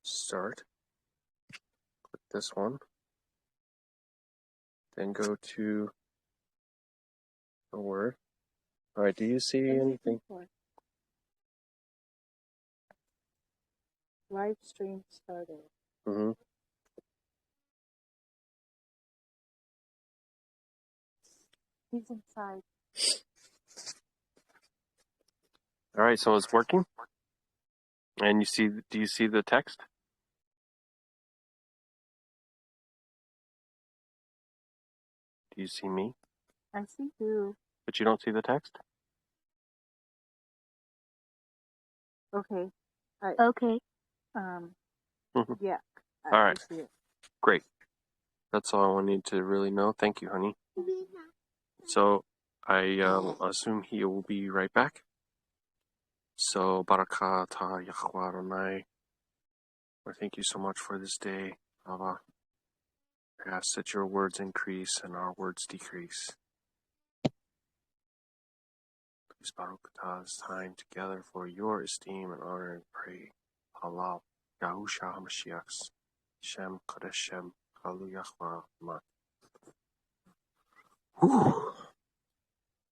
start. Click this one. Then go to the word. All right, do you see anything? Live stream started. Mm-hmm. He's inside. All right, so it's working. And do you see the text? Do you see me? I see you. But you don't see the text? Okay. Okay. Yeah. All right. I see it. Great. That's all I need to really know. Thank you, honey. So I assume he will be right back. So Baruk Atah Yahuah, thank you so much for this day. I ask that your words increase and our words decrease. Please Baruk Atah's time together for your esteem and honor and pray. Halal Yahusha HaMashiach's Shem Qadashayam of Yasharal.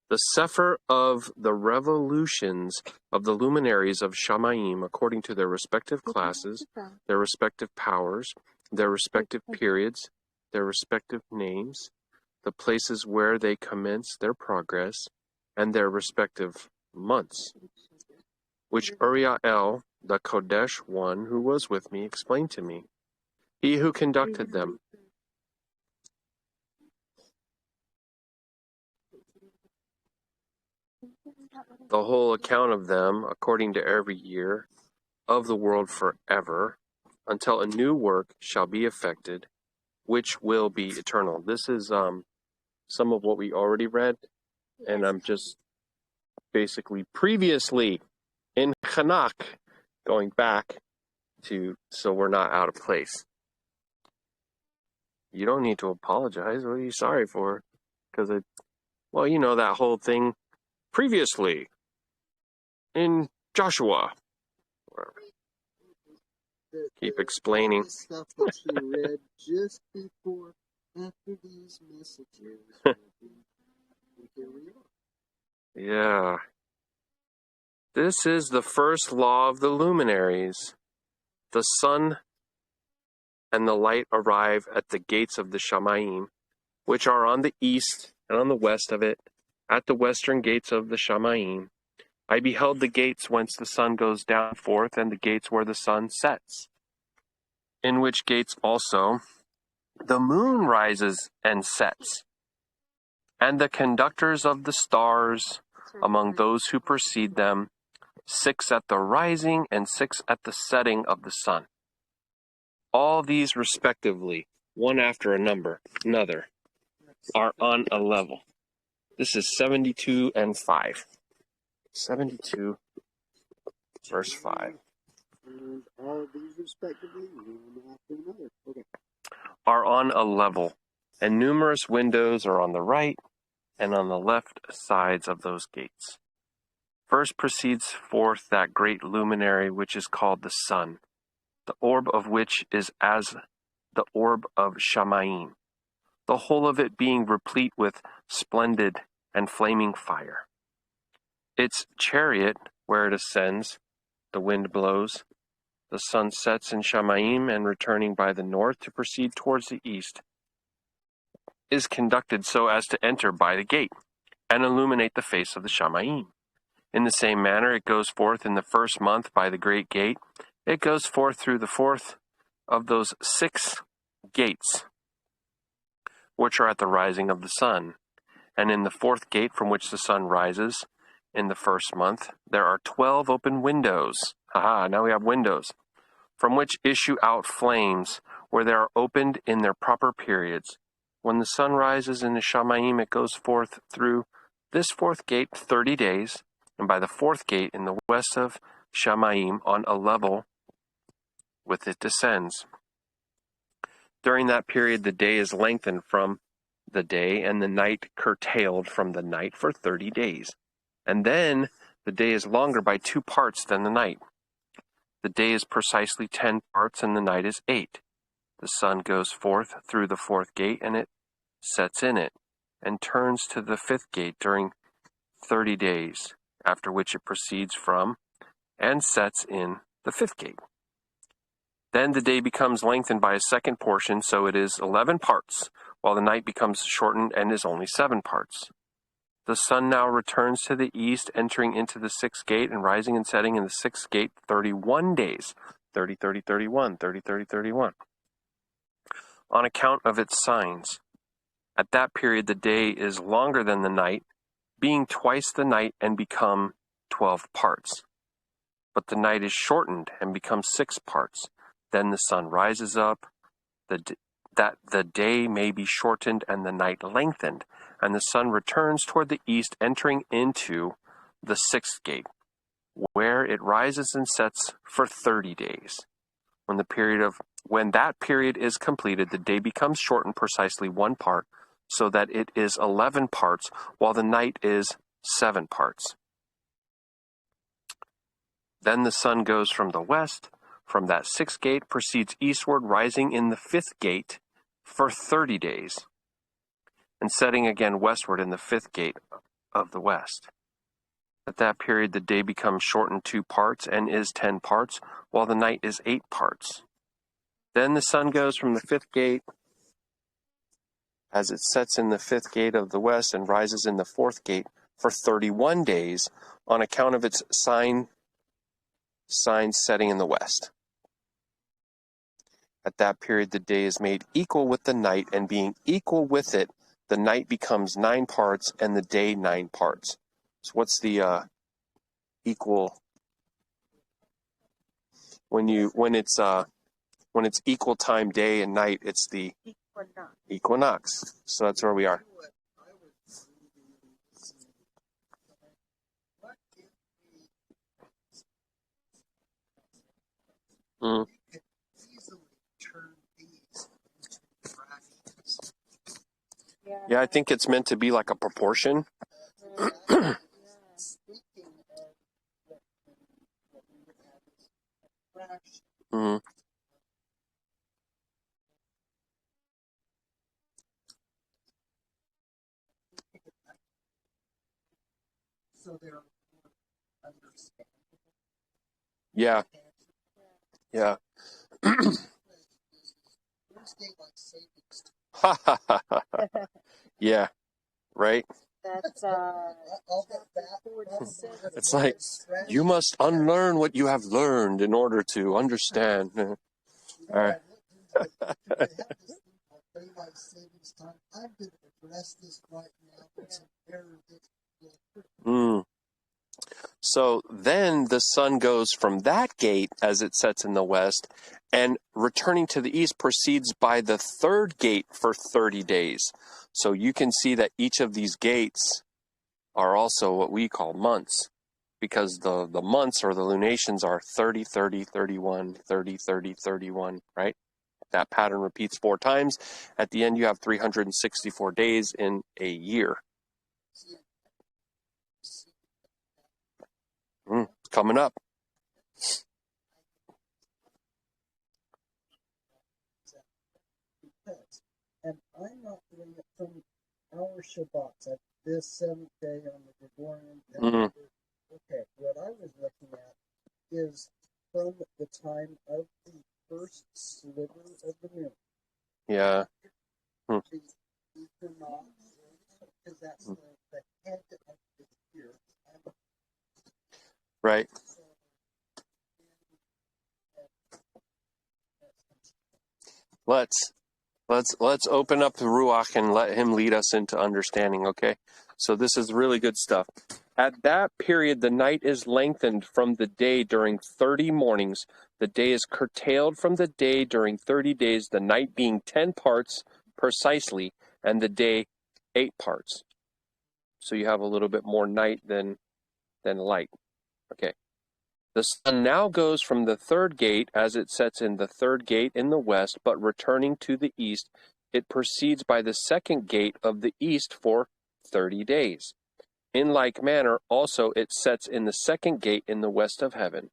The Sefer of the revolutions of the luminaries of Shamayim according to their respective classes, their respective powers, their respective periods, their respective names, the places where they commence their progress, and their respective months, which Uriel, the Kodesh one who was with me, explained to me, he who conducted them. The whole account of them, according to every year, of the world forever, until a new work shall be effected, which will be eternal. This is some of what we already read, and I'm just basically previously in Enoch going back to, so we're not out of place. You don't need to apologize. What are you sorry for? Because that whole thing previously in Joshua. Keep explaining. The stuff that you read just before, after these messages. Here we are. Yeah. This is the first law of the luminaries. The sun and the light arrive at the gates of the Shamayim, which are on the east and on the west of it, at the western gates of the Shamayim. I beheld the gates whence the sun goes down forth, and the gates where the sun sets, in which gates also the moon rises and sets, and the conductors of the stars among those who precede them, 6 at the rising and 6 at the setting of the sun. All these respectively, one after another, are on a level. This is 72 and 5. 72, verse 5. And all of these respectively, one after another. Okay. Are on a level, and numerous windows are on the right and on the left sides of those gates. First proceeds forth that great luminary which is called the sun, the orb of which is as the orb of Shamayim, the whole of it being replete with splendid and flaming fire. Its chariot, where it ascends, the wind blows, the sun sets in Shamayim, and returning by the north to proceed towards the east, is conducted so as to enter by the gate, and illuminate the face of the Shamayim. In the same manner it goes forth in the first month by the great gate. It goes forth through the fourth of those 6 gates, which are at the rising of the sun. And in the 4th gate from which the sun rises, in the first month, there are 12 open windows. Now we have windows, from which issue out flames, where they are opened in their proper periods. When the sun rises in the Shamayim, it goes forth through this 4th gate 30 days, and by the 4th gate in the west of Shamayim on a level with it descends. During that period, the day is lengthened from the day, and the night curtailed from the night for 30 days. And then the day is longer by 2 parts than the night. The day is precisely 10 parts, and the night is 8. The sun goes forth through the 4th gate, and it sets in it, and turns to the 5th gate during 30 days, after which it proceeds from and sets in the 5th gate. Then the day becomes lengthened by a second portion, so it is 11 parts, while the night becomes shortened and is only 7 parts. The sun now returns to the east, entering into the 6th gate and rising and setting in the 6th gate 31 days. 30, 30, 31, 30, 30, 31. On account of its signs. At that period the day is longer than the night, being twice the night and become 12 parts. But the night is shortened and becomes 6 parts. Then the sun rises up, that the day may be shortened and the night lengthened, and the sun returns toward the east, entering into the 6th gate, where it rises and sets for 30 days. When that period is completed, the day becomes shortened precisely 1 part, so that it is 11 parts, while the night is 7 parts. Then the sun goes from the west. From that 6th gate proceeds eastward, rising in the 5th gate for 30 days, and setting again westward in the 5th gate of the west. At that period the day becomes shortened 2 parts and is 10 parts, while the night is 8 parts. Then the sun goes from the 5th gate as it sets in the 5th gate of the west and rises in the 4th gate for 31 days on account of its sign setting in the west. At that period the day is made equal with the night, and being equal with it, the night becomes 9 parts and the day 9 parts. So what's the equal when it's equal time day and night? It's the equinox. So that's where we are. Mm. Yeah, I think it's meant to be like a proportion. Mm-hmm. So they're understandable. Yeah. Yeah. Yeah. Right. That's It's like, you must unlearn what you have learned in order to understand. All right. So then the sun goes from that gate as it sets in the west, and returning to the east proceeds by the 3rd gate for 30 days. So you can see that each of these gates are also what we call months, because the months or the lunations are 30, 30, 31, 30, 30, 31, right? That pattern repeats 4 times. At the end, you have 364 days in a year. Coming up. And I'm not doing it from our Shabbats, at this 7th day on the Gregorian calendar. Okay, what I was looking at is from the time of the first sliver of the moon. Yeah. The equinox, because that's the head of the year. Right. Let's open up the Ruach and let him lead us into understanding, okay? So this is really good stuff. At that period, the night is lengthened from the day during 30 mornings. The day is curtailed from the day during 30 days, the night being 10 parts precisely, and the day 8 parts. So you have a little bit more night than light. Okay. The sun now goes from the 3rd gate as it sets in the 3rd gate in the west, but returning to the east, it proceeds by the 2nd gate of the east for 30 days. In like manner, also it sets in the 2nd gate in the west of heaven.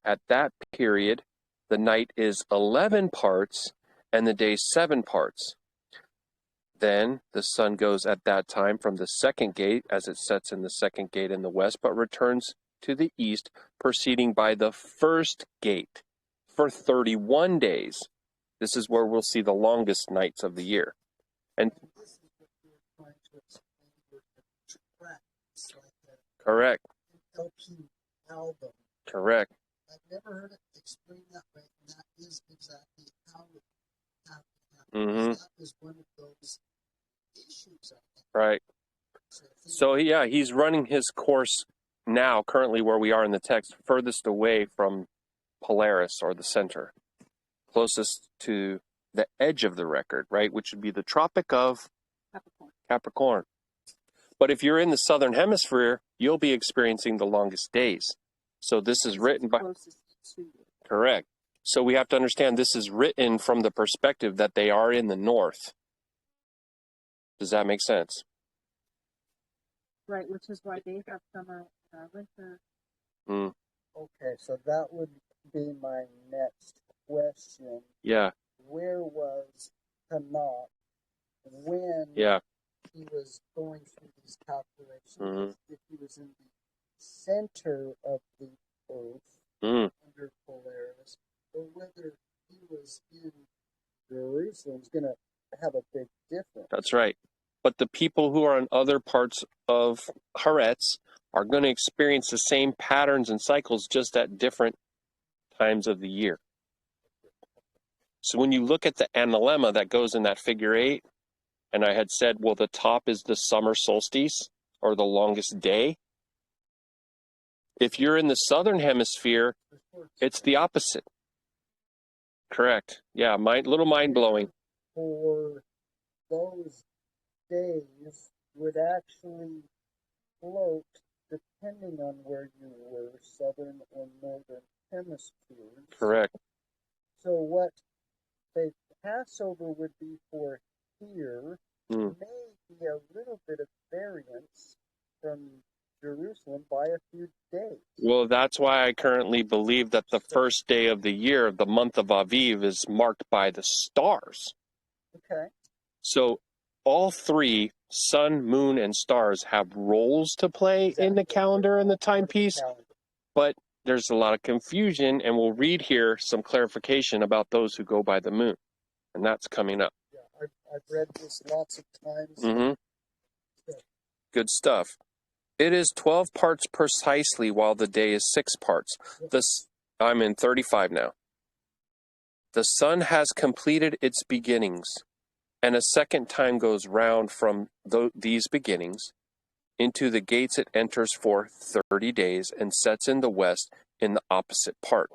At that period, the night is 11 parts and the day 7 parts. Then the sun goes at that time from the second gate, as it sets in the second gate in the west, but returns to the east, proceeding by the first gate for 31 days. This is where we'll see the longest nights of the year. And This is what you're trying to explain with the tracks, like the correct, LP album. correct. I've never heard it explained that way, and that is exactly how it happened. Mm-hmm. That was one of those issues, I think. Right. So So he's running his course now, currently where we are in the text, furthest away from Polaris, or the center, closest to the edge of the record, right, which would be the Tropic of Capricorn. But if you're in the southern hemisphere, you'll be experiencing the longest days. So this is written by... Closest to you. Correct. So we have to understand this is written from the perspective that they are in the north. Does that make sense? Right, which is why they have summer, winter. Mm. okay, so that would be my next question. Yeah, Where was Enoch when yeah. he was going through these calculations? Mhm. If he was in the center of the earth Mm. under Polaris, or whether he was in Jerusalem, is going to have a big difference. That's right. But the people who are in other parts of Haaretz are going to experience the same patterns and cycles, just at different times of the year. So when you look at the analemma that goes in that figure 8, and I had said, well, the top is the summer solstice, or the longest day. If you're in the southern hemisphere, it's the opposite. Correct. Yeah, little mind-blowing. For those days would actually float depending on where you were, southern or northern hemispheres. Correct. So what the Passover would be for here Mm. may be a little bit of variance from Jerusalem by a few days. Well, that's why I currently believe that the first day of the year, the month of Aviv, is marked by the stars. Okay. So all three, sun, moon, and stars, have roles to play in the calendar and the timepiece, but there's a lot of confusion, and we'll read here some clarification about those who go by the moon, and that's coming up. Yeah, I've read this lots of times. Mm-hmm. Good stuff. It is 12 parts precisely, while the day is 6 parts. I'm in 35 now. The sun has completed its beginnings, and a second time goes round from these beginnings. Into the gates it enters for 30 days, and sets in the west in the opposite part.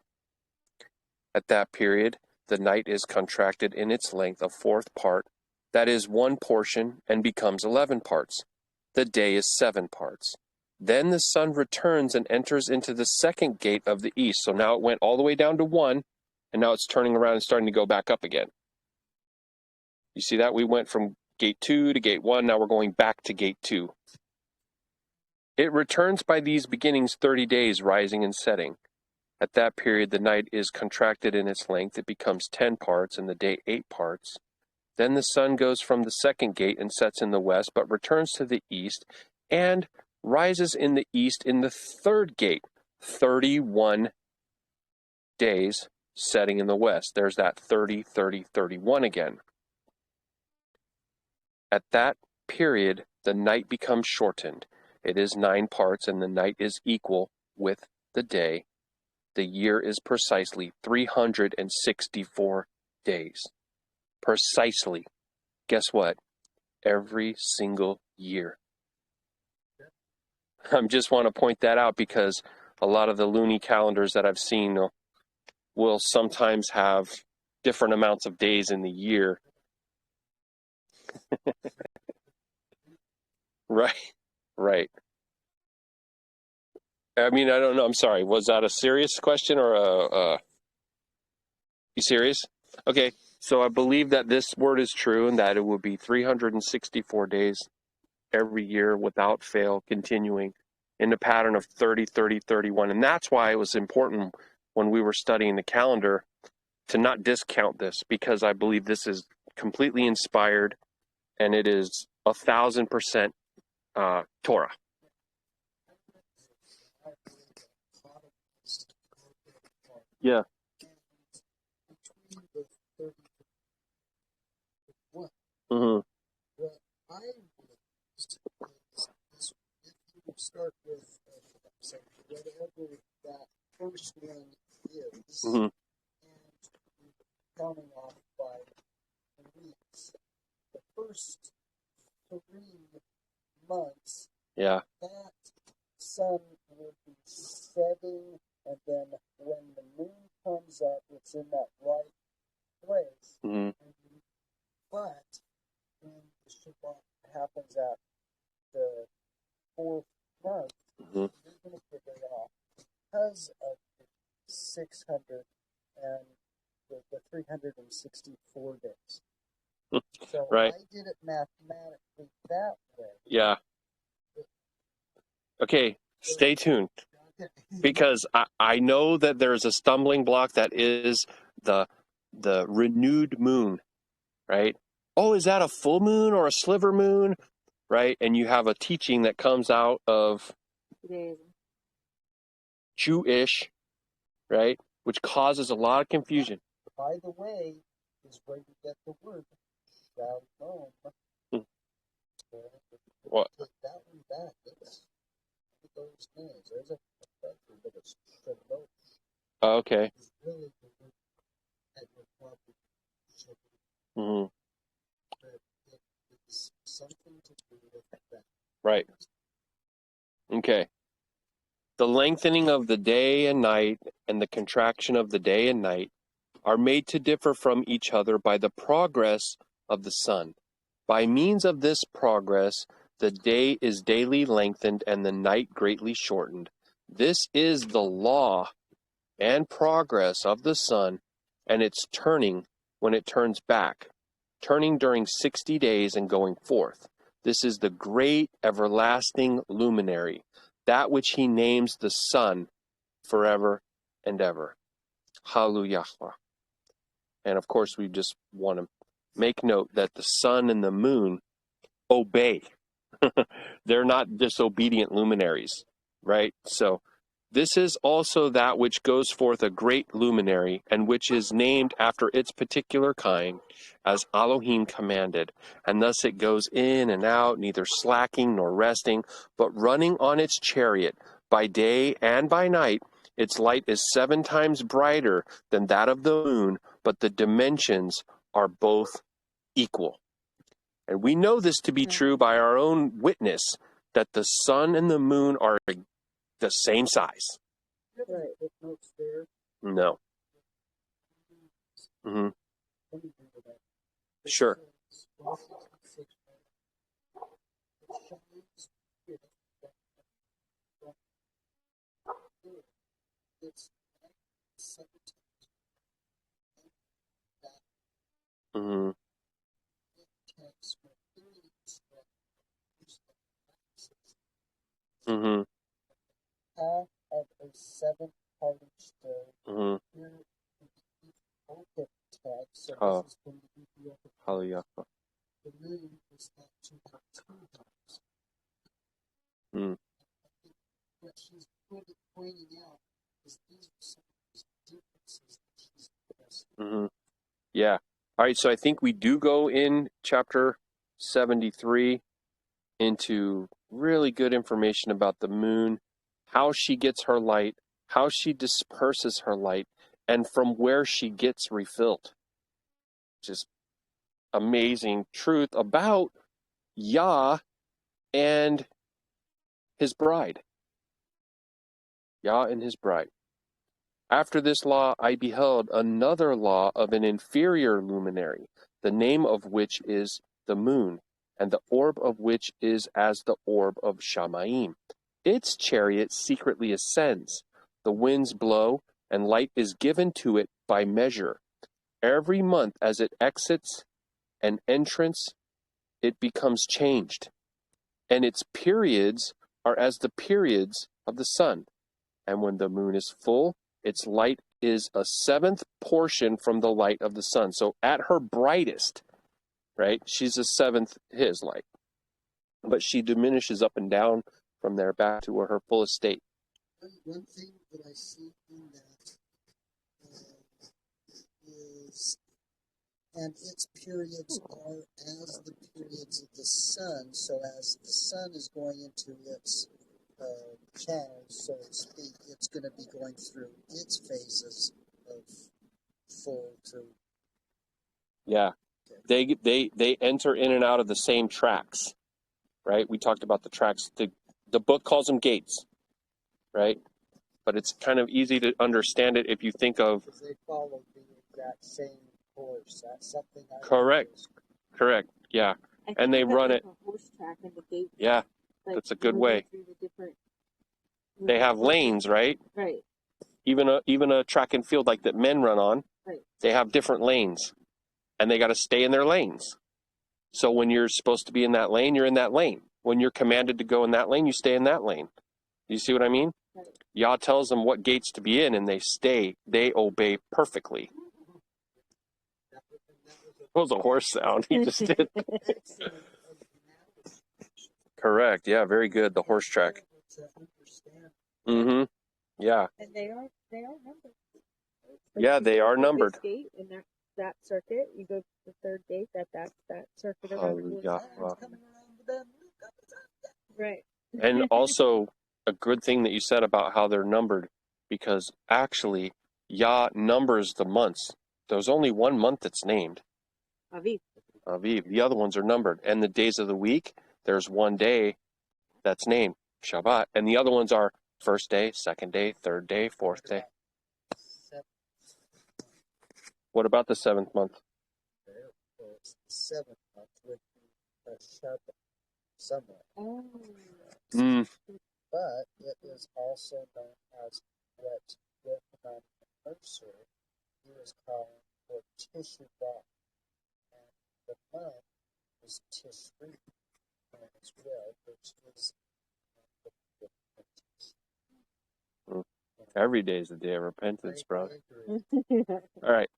At that period, the night is contracted in its length a 4th part, that is 1 portion, and becomes 11 parts. The day is 7 parts. Then the sun returns and enters into the second gate of the east. So now it went all the way down to 1, and now it's turning around and starting to go back up again. You see that? We went from gate 2 to gate 1. Now we're going back to gate 2. It returns by these beginnings 30 days, rising and setting. At that period, the night is contracted in its length. It becomes 10 parts, and the day 8 parts. Then the sun goes from the second gate and sets in the west, but returns to the east, and rises in the east in the third gate, 31 days, setting in the west. There's that 30, 30, 31 again. At that period, the night becomes shortened. It is 9 parts, and the night is equal with the day. The year is precisely 364 days. Precisely. Guess what? Every single year. I just want to point that out because a lot of the loony calendars that I've seen will sometimes have different amounts of days in the year. Right. I mean, I don't know. I'm sorry. Was that a serious question or you serious? Okay. So I believe that this word is true and that it will be 364 days every year without fail, continuing in the pattern of 30, 30, 31. And that's why it was important when we were studying the calendar to not discount this, because I believe this is completely inspired and it is 1,000% Torah. Yeah. Mm-hmm. What I would is if you start with whatever that first one is, Mm-hmm. and counting off by weeks, the first 3 months, Yeah. that sun will be setting, and then when the moon comes up, it's in that right place. Mm-hmm. But when the Shabbat happens at the 4th month, Mm-hmm. you're going to get it off because of the 600 and the 364 days. So Right. I did it mathematically that way. Yeah. Okay, stay tuned, because I know that there's a stumbling block that is the renewed moon, right? Oh, is that a full moon or a sliver moon, right? And you have a teaching that comes out of Jewish, right, which causes a lot of confusion. By the way, is where you get the word Shalom. What? Take that one back. It's those names. There's a professor, but it's Shalom. Okay. It's really the word that you're probably Mm-hmm. but it's something to do with that. Right. Okay. The lengthening of the day and night and the contraction of the day and night are made to differ from each other by the progress of the sun. By means of this progress, the day is daily lengthened and the night greatly shortened. This is the law and progress of the sun, and its turning when it turns back, turning during 60 days and going forth. This is the great everlasting luminary, that which he names the sun forever and ever. Hallelujah. And of course, we just want to make note that the sun and the moon obey. They're not disobedient luminaries, right? So this is also that which goes forth a great luminary, and which is named after its particular kind, as Elohim commanded. And thus it goes in and out, neither slacking nor resting, but running on its chariot by day and by night. Its light is 7 times brighter than that of the moon, but the dimensions are both equal. And we know this to be true by our own witness, that the sun and the moon are the same size. Right. Footnotes there. No. Mm-hmm. Sure. Mm-hmm. Mm-hmm. Half of a 7-party story. Mm-hmm. Here in the Ethiopic text, so Oh. this is from the Ethiopic Hallelujah. The moon is thought to have 2 times. Mm. I think what she's pointing out is these are some of these differences that she's addressing. Mm-hmm. Yeah. All right, so I think we do go in chapter 73 into really good information about the moon, how she gets her light, how she disperses her light, and from where she gets refilled. Just amazing truth about Yah and his bride. Yah and his bride. After this law, I beheld another law of an inferior luminary, the name of which is the moon, and the orb of which is as the orb of Shamayim. Its chariot secretly ascends. The winds blow, and light is given to it by measure. Every month as it exits an entrance, it becomes changed, and its periods are as the periods of the sun. And when the moon is full, its light is a seventh portion from the light of the sun. So at her brightest, right, she's a seventh his light. But she diminishes up and down from there back to her fullest state. One thing that I see in that is, and its periods are as the periods of the sun. So as the sun is going into its channel, so to speak, it's going to be going through its phases of full to. Yeah, they enter in and out of the same tracks, right? We talked about the tracks. The book calls them gates, right? But it's kind of easy to understand it if you think of. Because they follow the exact same course. That's something I Correct. Yeah, and they run it. A horse track in the gate. Yeah, like, that's a good way. The they have lanes, right? Right. Even a track and field like that men run on, right. They have different lanes, and they got to stay in their lanes. So when you're supposed to be in that lane, you're in that lane. When you're commanded to go in that lane, you stay in that lane. You see what I mean? Right. Yah tells them what gates to be in, and they obey perfectly. That was a horse sound he just did. Correct. Yeah, very good. The horse track. Mm-hmm. Yeah. And they are numbered. Yeah, they are numbered. This gate and that circuit, you go to the third gate. That's that circuit around. Right. And also a good thing that you said about how they're numbered, because actually Yah numbers the months. There's only one month that's named. Aviv. The other ones are numbered. And the days of the week, there's one day that's named Shabbat. And the other ones are first day, second day, third day, fourth day. What about the seventh month? It's the seventh month with the Shabbat somewhere. But it is also known as what Yochanan the Mercer, he was calling for Teshuvah. And the month is Tishri as well, which is every day is the day of repentance, bro. All right.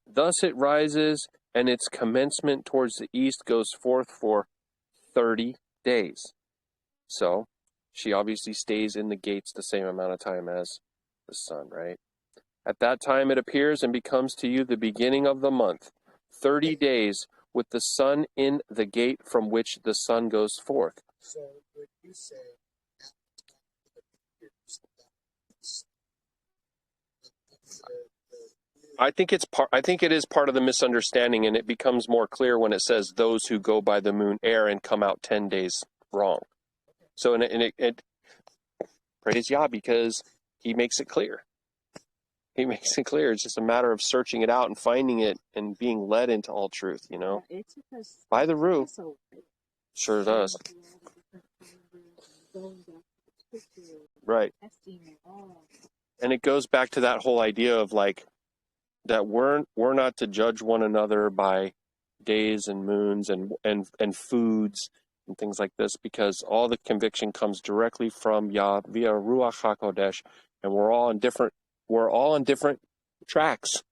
Thus it rises, and its commencement towards the east goes forth for 30 days. So she obviously stays in the gates the same amount of time as the sun, right? At that time it appears and becomes to you the beginning of the month, 30 days with the sun in the gate from which the sun goes forth. So would you say I think it is part of the misunderstanding, and it becomes more clear when it says those who go by the moon err and come out 10 days wrong. So it praise Yah, because he makes it clear. He makes it clear. It's just a matter of searching it out and finding it and being led into all truth, you know. By the Ruach. Sure does. Right. And it goes back to that whole idea of like that we're not to judge one another by days and moons and foods and things like this, because all the conviction comes directly from Yah via Ruach Hakodesh, and we're all on different tracks,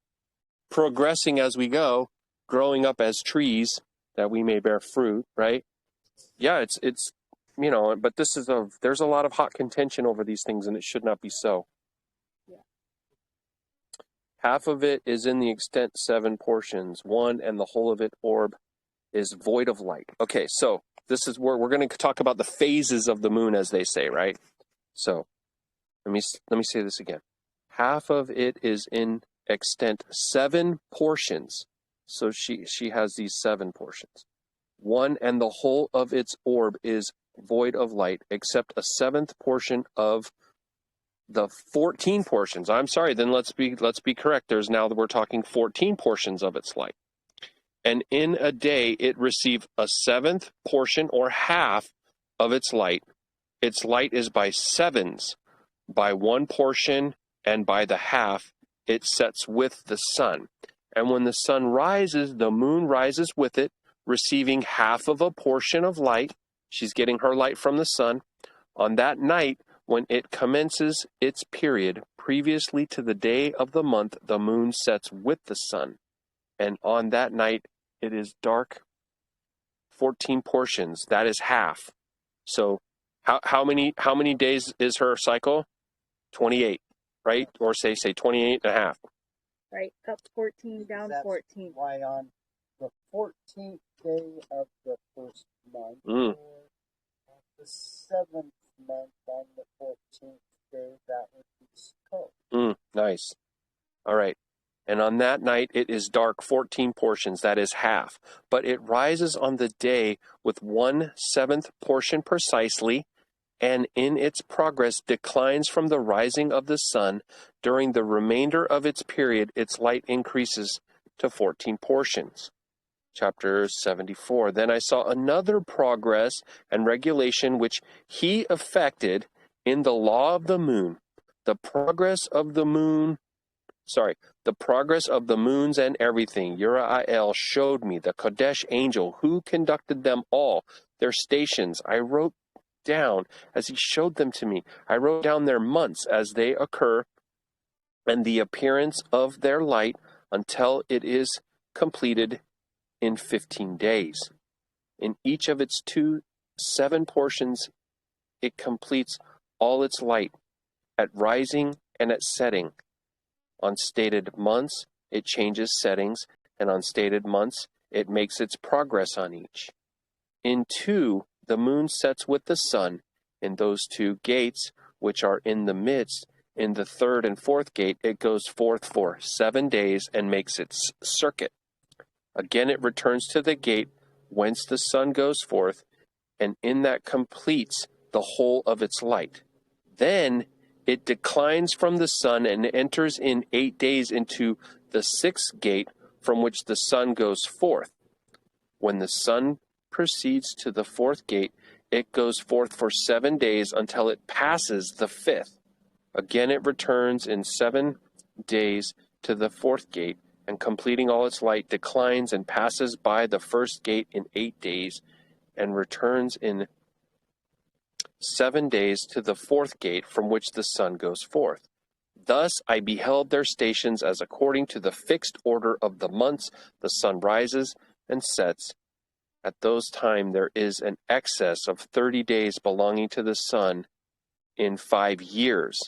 progressing as we go, growing up as trees that we may bear fruit, right? Yeah, it's you know, but there's a lot of hot contention over these things, and it should not be so. Yeah. Half of it is in the extent 7 portions, one, and the whole of it orb is void of light. Okay, so this is where we're going to talk about the phases of the moon, as they say, right? So let me say this again. Half of it is in extent 7 portions. So she has these 7 portions. One, and the whole of its orb is void of light, except a 7th portion of the 14 portions. I'm sorry, then let's be correct. We're talking 14 portions of its light. And in a day it receives a 7th portion or half of its light. Its light is by 7s, by 1 portion, and by the half it sets with the sun. And when the sun rises, the moon rises with it, receiving half of a portion of light. She's getting her light from the sun. On that night, when it commences its period, previously to the day of the month, the moon sets with the sun, and on that night it is dark 14 portions. That is half. So how many days is her cycle? 28, right? Or say 28 and a half. Right, up 14, down That's 14. why on the 14th day of the first month, Mm. or on the 7th month on the 14th day, that would be Sukkot. Nice. All right. And on that night it is dark 14 portions, that is half. But it rises on the day with 1/7 portion precisely, and in its progress declines from the rising of the sun. During the remainder of its period, its light increases to 14 portions. Chapter 74. Then I saw another progress and regulation which he effected in the law of the moon. The progress of the moons and everything. Yashar'Al showed me the Qadashayam angel who conducted them all, their stations. I wrote down as he showed them to me. I wrote down their months as they occur and the appearance of their light until it is completed in 15 days. In each of its 7 portions, it completes all its light at rising and at setting. On stated months, it changes settings, and on stated months, it makes its progress on each. In 2, the moon sets with the sun. In those 2 gates, which are in the midst, in the 3rd and 4th gate, it goes forth for 7 days and makes its circuit. Again it returns to the gate whence the sun goes forth, and in that completes the whole of its light. Then it declines from the sun and enters in 8 days into the 6th gate from which the sun goes forth. When the sun proceeds to the 4th gate, it goes forth for 7 days until it passes the 5th. Again it returns in 7 days to the 4th gate, and completing all its light declines and passes by the 1st gate in 8 days, and returns in 7 days to the 4th gate from which the sun goes forth. Thus I beheld their stations as according to the fixed order of the months the sun rises and sets. At those times there is an excess of 30 days belonging to the sun in 5 years,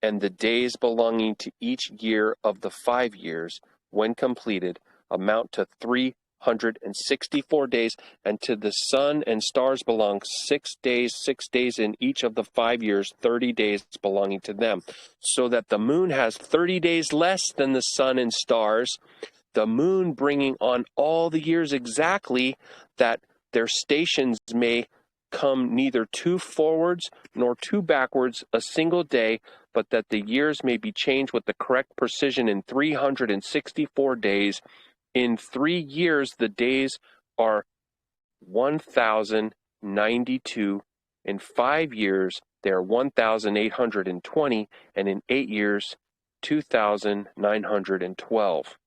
and the days belonging to each year of the 5 years, when completed, amount to 364 days, and to the sun and stars belong 6 days in each of the 5 years, 30 days belonging to them, so that the moon has 30 days less than the sun and stars, the moon bringing on all the years exactly, that their stations may come neither too forwards nor too backwards a single day, but that the years may be changed with the correct precision in 364 days. In 3 years the days are 1,092. In 5 years they are 1,820, and in 8 years 2,912.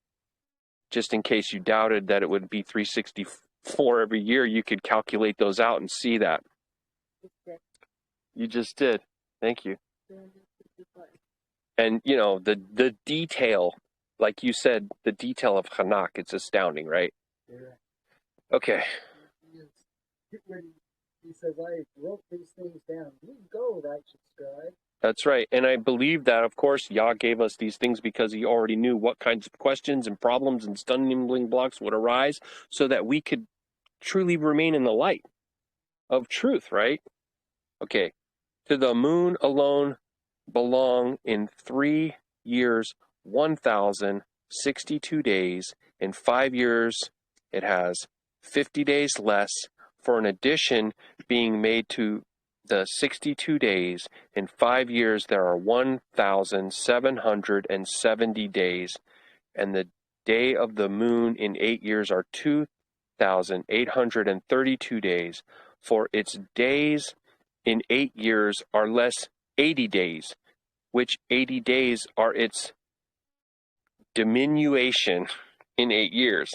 Just in case you doubted that it would be 364 every year, you could calculate those out and see that. You just did. Thank you. And, you know, the detail, like you said, the detail of Enoch, it's astounding, right? Yeah. Okay. He says, I wrote these things down. You go, righteous scribe. That's right. And I believe that, of course, Yah gave us these things because he already knew what kinds of questions and problems and stumbling blocks would arise so that we could truly remain in the light of truth, right? Okay. To the moon alone belong in 3 years 1,062 days. In 5 years it has 50 days less, for an addition being made to the 62 days. In 5 years there are 1,770 days, and the day of the moon in 8 years are 2,832 days, for its days in 8 years are less 80 days, which 80 days are its diminution in 8 years.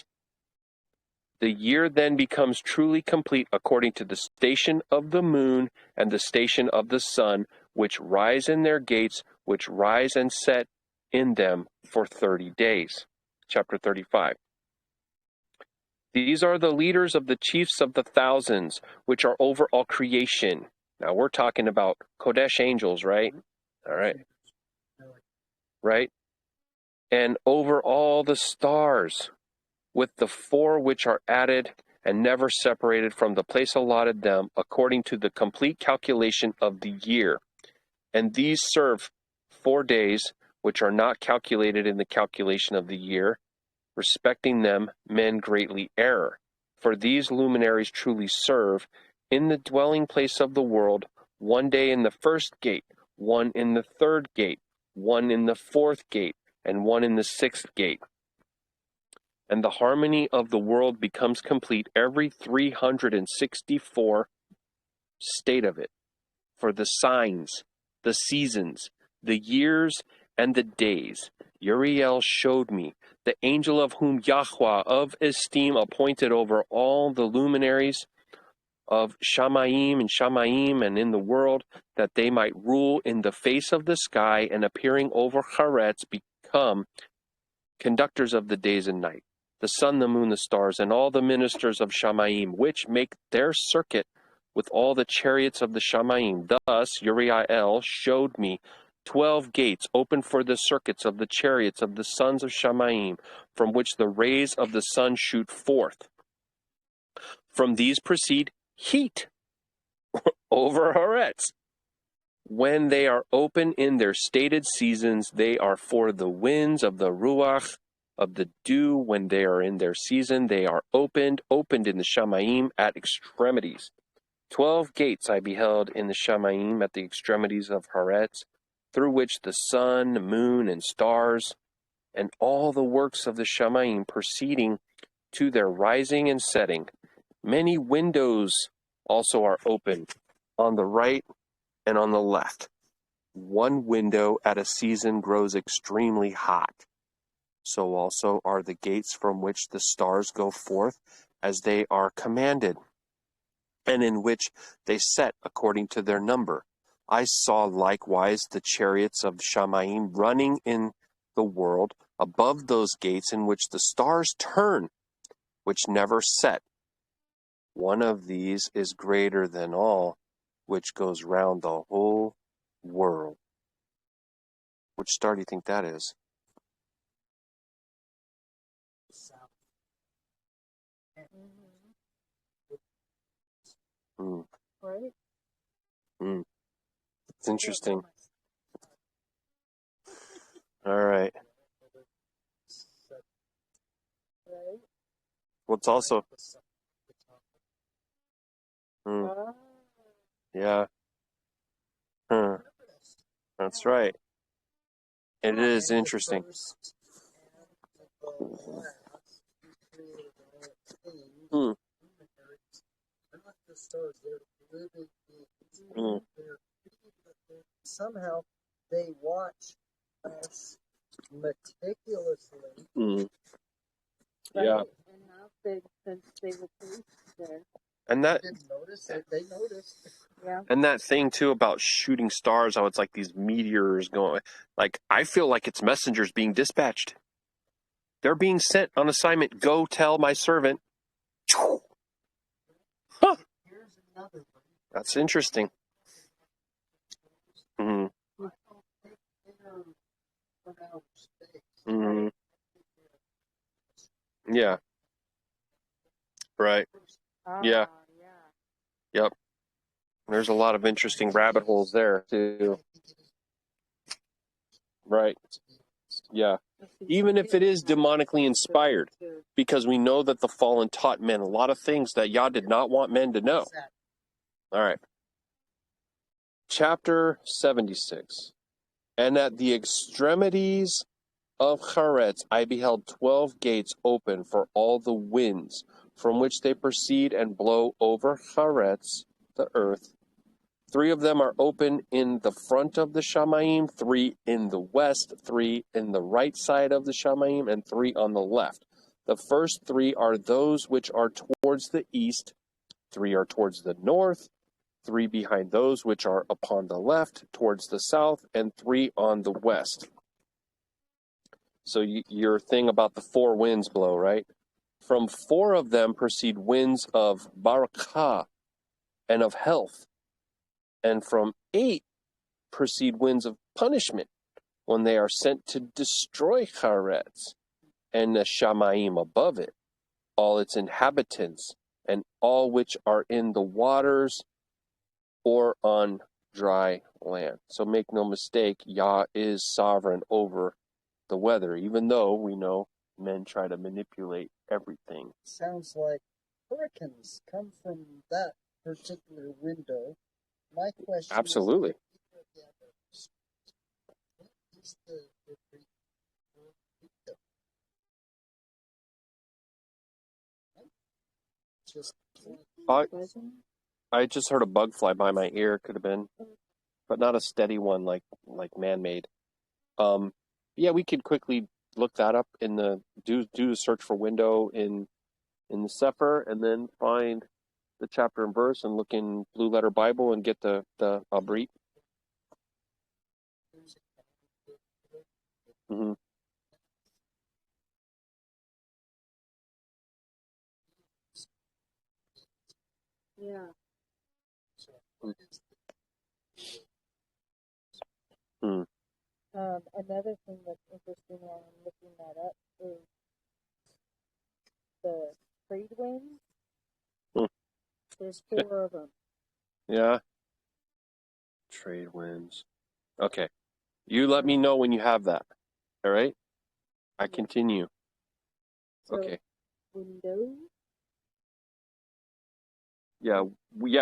The year then becomes truly complete according to the station of the moon and the station of the sun, which rise in their gates, which rise and set in them for 30 days. Chapter 35. These are the leaders of the chiefs of the thousands, which are over all creation. Now we're talking about Kodesh angels, right? All right. Right? And over all the stars, with the four which are added and never separated from the place allotted them, according to the complete calculation of the year. And these serve 4 days, which are not calculated in the calculation of the year. Respecting them, men greatly err. For these luminaries truly serve in the dwelling place of the world, 1 day in the first gate, 1 in the third gate, 1 in the fourth gate, and 1 in the sixth gate. And the harmony of the world becomes complete every 364 state of it. For the signs, the seasons, the years, and the days, Uriel showed me, the angel of whom Yahuah of esteem appointed over all the luminaries of Shamayim and in the world, that they might rule in the face of the sky, and appearing over Charetz become conductors of the days and night, the sun, the moon, the stars, and all the ministers of Shamayim, which make their circuit with all the chariots of the Shamayim. Thus Uriel showed me 12 gates open for the circuits of the chariots of the sons of Shamayim, from which the rays of the sun shoot forth. From these proceed heat over Haaretz. When they are open in their stated seasons, they are for the winds of the Ruach of the dew. When they are in their season, they are opened in the Shamayim at extremities. 12 gates I beheld in the Shamayim at the extremities of Haaretz, through which the sun, moon, and stars, and all the works of the Shamayim proceeding to their rising and setting. Many windows also are open on the right and on the left. One window at a season grows extremely hot. So also are the gates from which the stars go forth as they are commanded, and in which they set according to their number. I saw likewise the chariots of Shamayim running in the world above those gates in which the stars turn, which never set. One of these is greater than all, which goes round the whole world. Which star do you think that is? Mm. Right? Mm. It's interesting. All right. Right? What's also... Yeah. Huh. That's right. It is interesting. Mm. Mm. Somehow they watch us meticulously. Mm. Yeah. And now they were placed there. And that... They didn't notice. They noticed. Yeah. And that thing, too, about shooting stars, how it's like these meteors going... Like, I feel like it's messengers being dispatched. They're being sent on assignment. Go tell my servant. Huh. That's interesting. Mm-hmm. Mm-hmm. Yeah. Right. Yeah. Yep. There's a lot of interesting rabbit holes there, too. Right. Yeah. Even if it is demonically inspired, because we know that the fallen taught men a lot of things that Yah did not want men to know. All right. Chapter 76. And at the extremities of Charetz I beheld 12 gates open for all the winds, from which they proceed and blow over Charetz, the earth. 3 of them are open in the front of the Shamayim, 3 in the west, 3 in the right side of the Shamayim, and 3 on the left. The first 3 are those which are towards the east, 3 are towards the north, 3 behind those which are upon the left towards the south, and 3 on the west. So your thing about the 4 winds blow, right? From 4 of them proceed winds of barakah and of health, and from 8 proceed winds of punishment when they are sent to destroy Charetz and the Shamayim above it, all its inhabitants, and all which are in the waters or on dry land. So make no mistake, Yah is sovereign over the weather, even though we know men try to manipulate everything. Sounds like hurricanes come from that particular window. My question Absolutely. is, what is the window? Just I just heard a bug fly by my ear. Could have been, but not a steady one like man-made. Yeah, we could quickly look that up in the do a search for window in the Sefer, and then find the chapter and verse, and look in Blue Letter Bible and get the Abrit. Mm-hmm. Yeah. Hmm. Another thing that's interesting while I'm looking that up is the trade winds. Hmm. There's 4 of them. Yeah. Trade winds. Okay. You let me know when you have that. All right? I continue. So, okay. Windows. Yeah,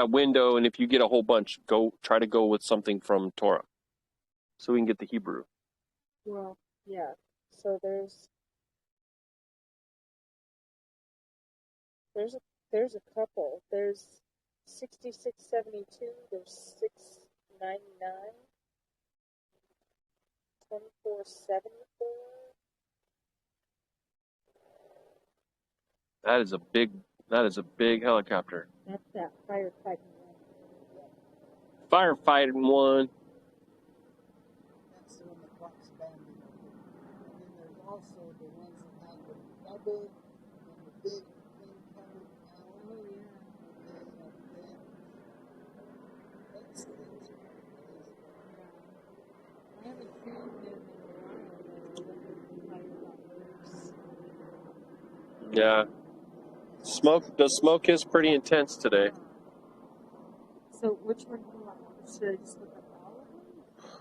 window, and if you get a whole bunch, try to go with something from Torah, so we can get the Hebrew. Well, yeah. So there's a couple. There's 6672. There's 699. 2474. That is a big helicopter. That's that firefighting one. Firefighting one. That's the one that drops down. And then there's also the ones that have the double and the big thing coming out. Oh, yeah. Those things are amazing. I haven't seen them in a while, but I wonder if the fire works. Yeah. The smoke is pretty intense today. So which one do you want? Should I just look up all of them?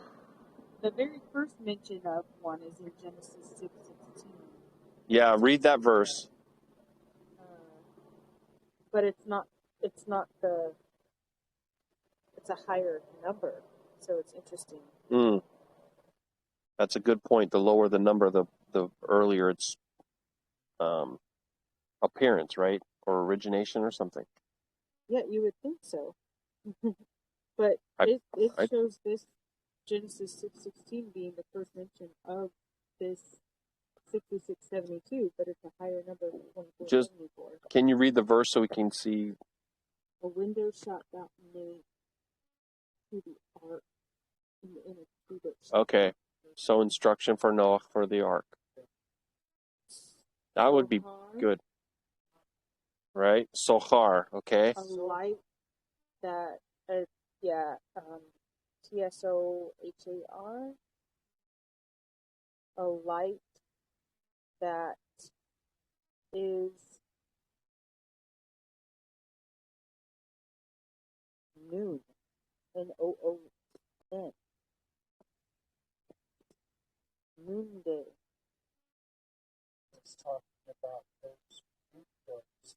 The very first mention of one is in Genesis 6:16. Yeah, read that verse. But it's not the, it's a higher number, so it's interesting. That's a good point. The lower the number, the earlier its appearance, right? Or origination or something. Yeah, you would think so. But it shows this Genesis 6:16 being the first mention of this 6672, but it's a higher number than 2474. Can you read the verse so we can see? A window shot thou made to the ark in the inner cubit. Okay, so instruction for Noah for the ark. That would be good, right? Sohar, okay. A light that, TSOHAR. A light that is noon. NOON. Noonday. It's talking about those windows.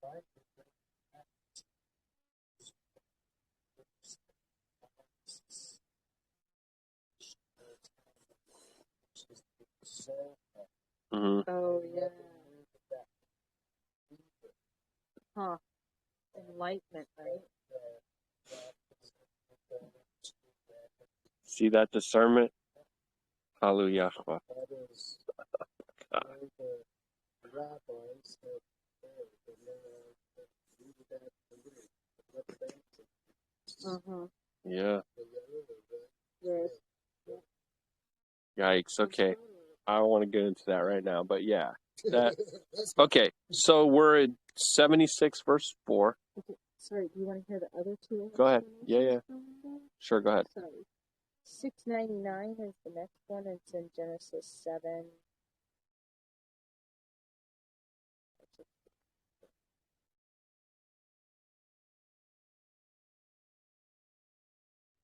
Right? Mm-hmm. Oh, yeah. Huh. Enlightenment, right? See that discernment? Hallelujah. That is where the rabbis have Yeah. Yes. Yikes. Okay. I don't want to get into that right now, but yeah. That okay. So we're at 76 verse 4. Okay. Sorry, do you want to hear the other two? Go ahead. Yeah. Sure, go ahead. Sorry. 699 is the next one. It's in Genesis 7.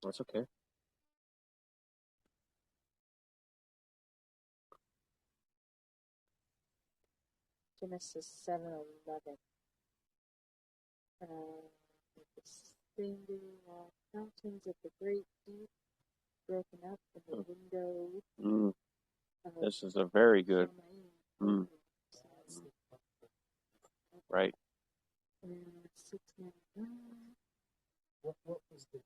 That's okay. Genesis 7:11. The standing fountains of the great deep broken up in the window. This is a very good. Right. 699. What was the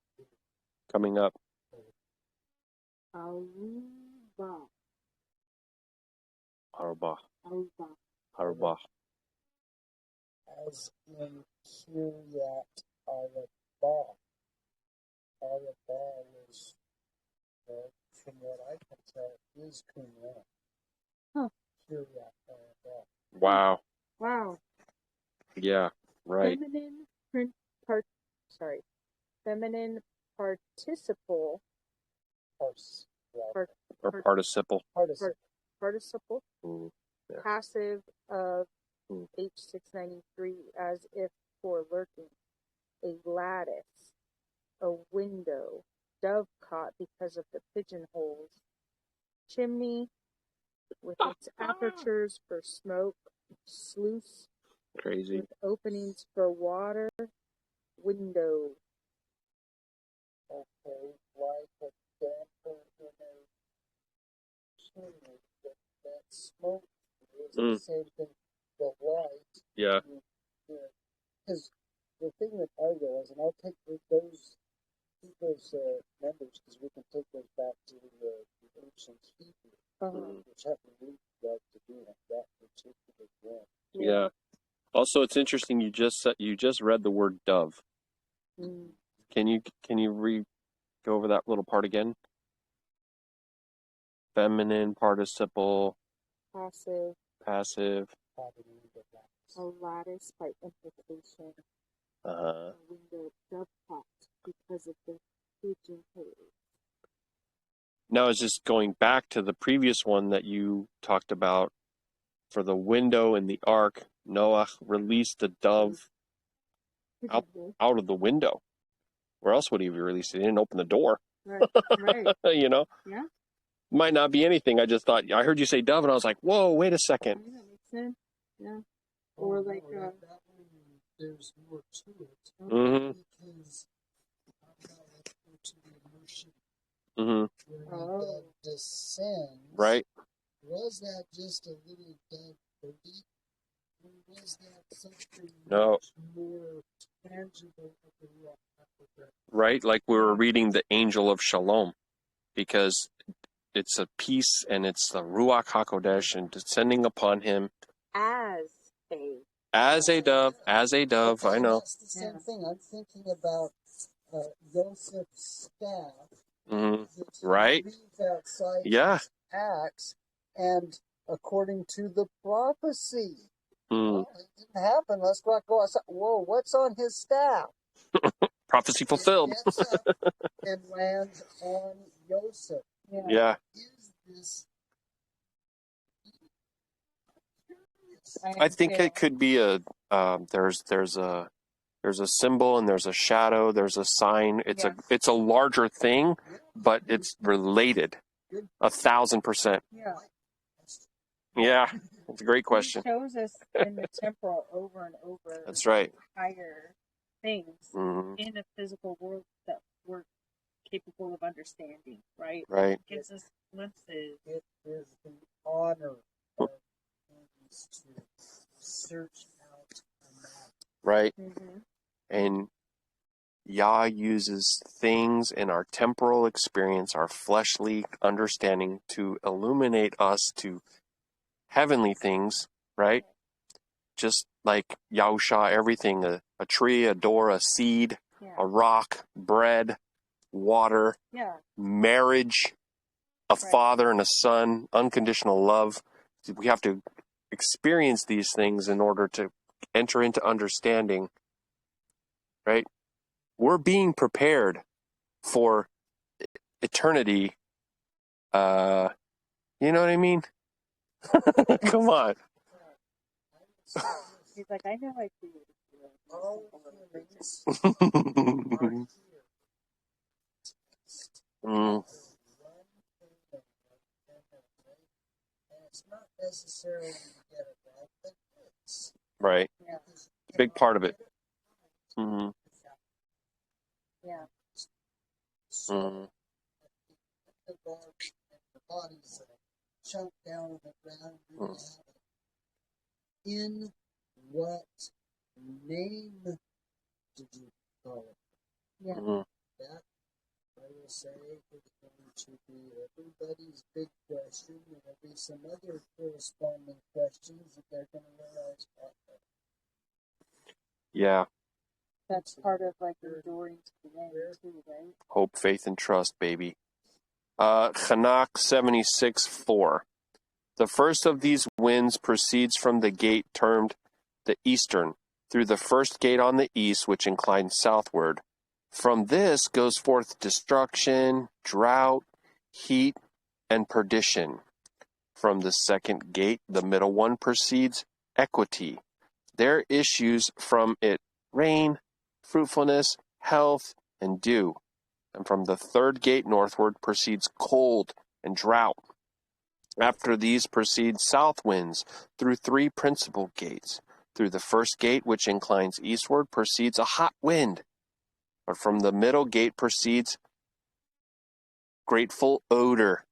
Coming up. Aruba. Arubah. as in Kiryat Arabah? Arabah was, from what I can tell, is Qumran. Huh. Kiryat Arabah. Wow. Wow. Yeah. Right. Feminine participle. Or participle. Participle. Yeah. Passive of H693 as if for lurking. A lattice. A window. Dovecot because of the pigeonholes. Chimney with its apertures for smoke. Sluice Crazy. with openings for water. Window. Okay, like a damper in a chimney, that smoke is the same thing. The light. Yeah. Because the thing that I realize, and I'll take those numbers because we can take those back to the ancient Hebrew, which have to really like to do on that particular one. Yeah. Also, it's interesting. You just read the word dove. Can you go over that little part again? Feminine participle. Passive. A lattice by implication. Uh-huh. A window dovecot because of the pigeonhole. Now, it's just going back to the previous one that you talked about for the window in the ark. Noah released the dove out of the window. Where else would he have released it? He didn't open the door. Right. You know? Yeah. Might not be anything. I just thought, I heard you say dove, and I was like, whoa, wait a second. That makes sense. Yeah. Or like, that one, there's more to it. Because I'm not to the emotion. When the descends, right? Was that just a little dove birdie? Or was that something much more tangible of the Ruach Hakodesh? Right? Like we were reading the angel of Shalom, because it's a peace and it's the Ruach Hakodesh and descending upon him as a dove. Okay, I know. That's the same thing. I'm thinking about Joseph's staff. Right? Outside his axe, and according to the prophecy, well, it didn't happen. Let's go outside. Whoa, what's on his staff? Prophecy fulfilled. It gets up and lands on Joseph. Yeah. Is this? I think it could be a there's a symbol and there's a shadow, there's a sign. It's a larger thing, but it's related 1,000%. Yeah, it's a great question. It shows us in the temporal over and over. That's right. Higher things in a physical world that we're capable of understanding, right? Right. It gives us glimpses. It is the honor of things to search out a map. Right. And Yah uses things in our temporal experience, our fleshly understanding, to illuminate us to heavenly things, right? just like Yahusha, everything, a tree, a door, a seed, a rock, bread, water, marriage, a father and a son, unconditional love. We have to experience these things in order to enter into understanding, right? We're being prepared for eternity. You know what I mean? Come on. He's like, I know I created you. All humans are here. Mm. And it's not necessarily to get it right, but it's Right. Yeah. Big part of it. Mm-hmm. Yeah. So Mm-hmm. the bodies chunk down on the ground. In what name did you call it? Yeah. Mm-hmm. That, I will say, is going to be everybody's big question, and there'll be some other corresponding questions that they're going to realize. Yeah. That's part of like enduring to the end too, right? Hope, faith, and trust, baby. Chanakh 76:4. The first of these winds proceeds from the gate termed the eastern, through the first gate on the east, which inclines southward. From this goes forth destruction, drought, heat, and perdition. From the second gate, the middle one, proceeds equity. There issues from it rain, fruitfulness, health, and dew. And from the third gate northward proceeds cold and drought. After these proceed south winds through three principal gates. Through the first gate, which inclines eastward, proceeds a hot wind. But from the middle gate proceeds grateful odor,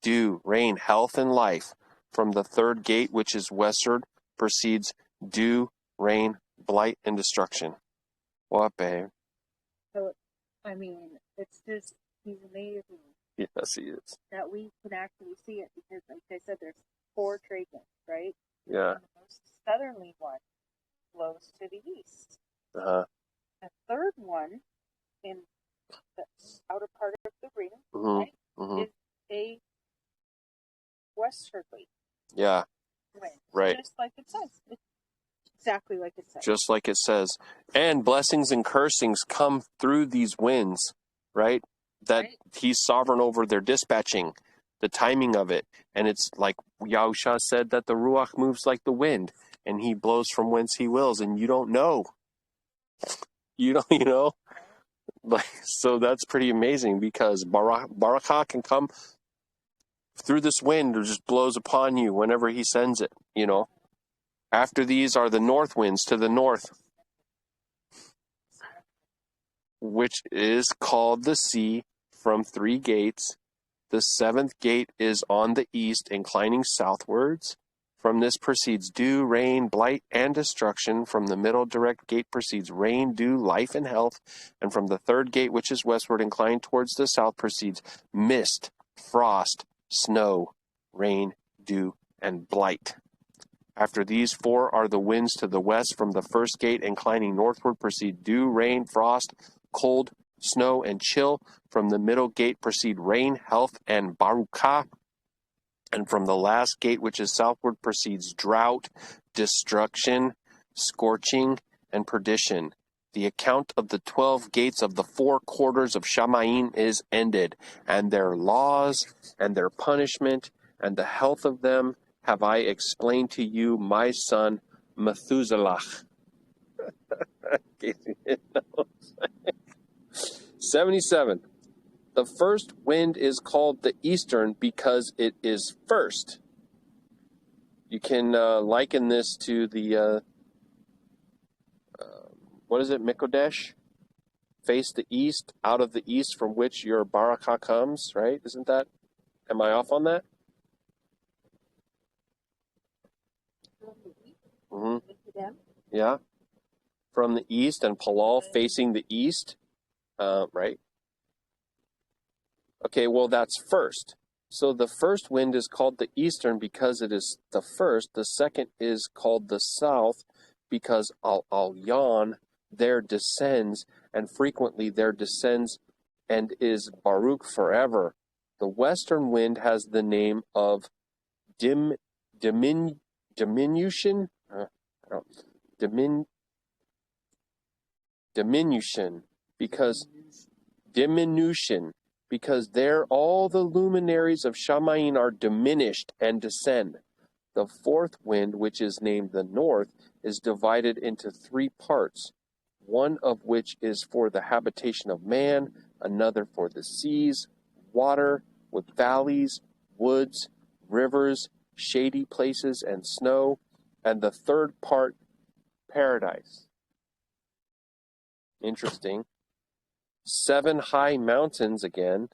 dew, rain, health, and life. From the third gate, which is westward, proceeds dew, rain, blight, and destruction. What, babe? So, I mean, it's just, he's amazing Yes, he is. that we can actually see it because, like I said, there's 4 trade winds, right? Yeah. And the most southerly one blows to the east. Uh-huh. The third one in the outer part of the ring, Mm-hmm. right, Mm-hmm. is a westerly Yeah. wind. Right. Just like it says. It's exactly like it says. Just like it says. And blessings and cursings come through these winds, right? That he's sovereign over their dispatching, the timing of it. And it's like Yahusha said that the Ruach moves like the wind, and he blows from whence he wills, and you don't know. You know? Like, so that's pretty amazing because Barakah can come through this wind or just blows upon you whenever he sends it, you know. After these are the north winds to the north, which is called the sea from 3 gates. The 7th gate is on the east, inclining southwards. From this proceeds dew, rain, blight, and destruction. From the middle direct gate proceeds rain, dew, life, and health. And from the 3rd gate, which is westward, inclined towards the south, proceeds mist, frost, snow, rain, dew, and blight. After these 4 are the winds to the west. From the first gate, inclining northward, proceed dew, rain, frost, cold, snow, and chill. From the middle gate proceed rain, health, and Barukah. And from the last gate, which is southward, proceeds drought, destruction, scorching, and perdition. The account of the 12 gates of the 4 quarters of Shamayim is ended, and their laws, and their punishment, and the health of them have I explained to you, my son, Methuselah. 77. The first wind is called the eastern because it is first. You can liken this to the, what is it, Mikodesh? Face the east, out of the east from which your barakah comes, right? Isn't that, am I off on that? Mm-hmm. Yeah. From the east, and Palal facing the east, right? Okay, well, that's first. So the first wind is called the eastern because it is the first. The second is called the south because al-Yan there descends, and frequently there descends and is Baruk forever. The western wind has the name of diminution, diminution, because there all the luminaries of Shamayim are diminished and descend. The fourth wind, which is named the north, is divided into three parts, one of which is for the habitation of man, another for the seas, water, with valleys, woods, rivers, shady places, and snow, and the third part, paradise. Interesting. 7 high mountains again,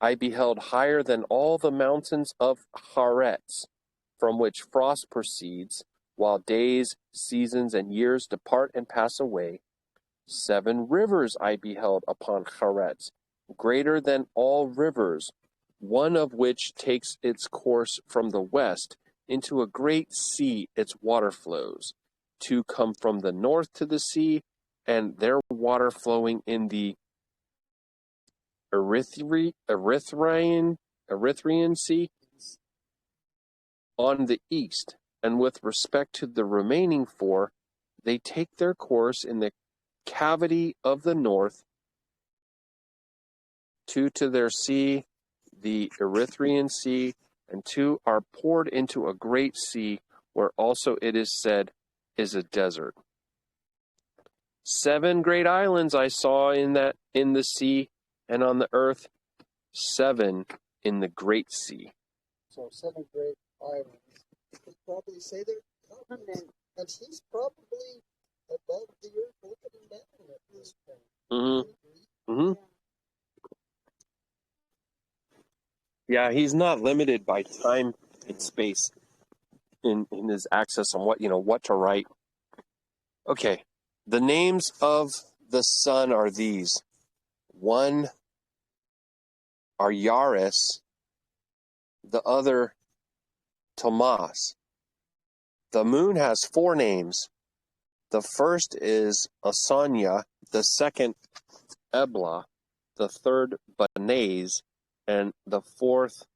I beheld higher than all the mountains of Haaretz, from which frost proceeds, while days, seasons, and years depart and pass away. 7 rivers I beheld upon Haaretz, greater than all rivers, one of which takes its course from the west into a great sea. Its water flows. 2 come from the north to the sea, and their water flowing in the Erythraean Sea on the east. And with respect to the remaining 4, they take their course in the cavity of the north, 2 to their sea, the Erythraean Sea, and 2 are poured into a great sea, where also it is said is a desert. 7 great islands I saw in the sea and on the earth, 7 in the great sea. So 7 great islands. He'd probably say they're continents, and he's probably above the earth looking down at this point. Yeah, he's not limited by time and space in his access on what to write. Okay, the names of the sun are these. 1 are Yaris, the other Tomas. The moon has 4 names. The first is Asanya, the second Ebla, the third Banez, and the fourth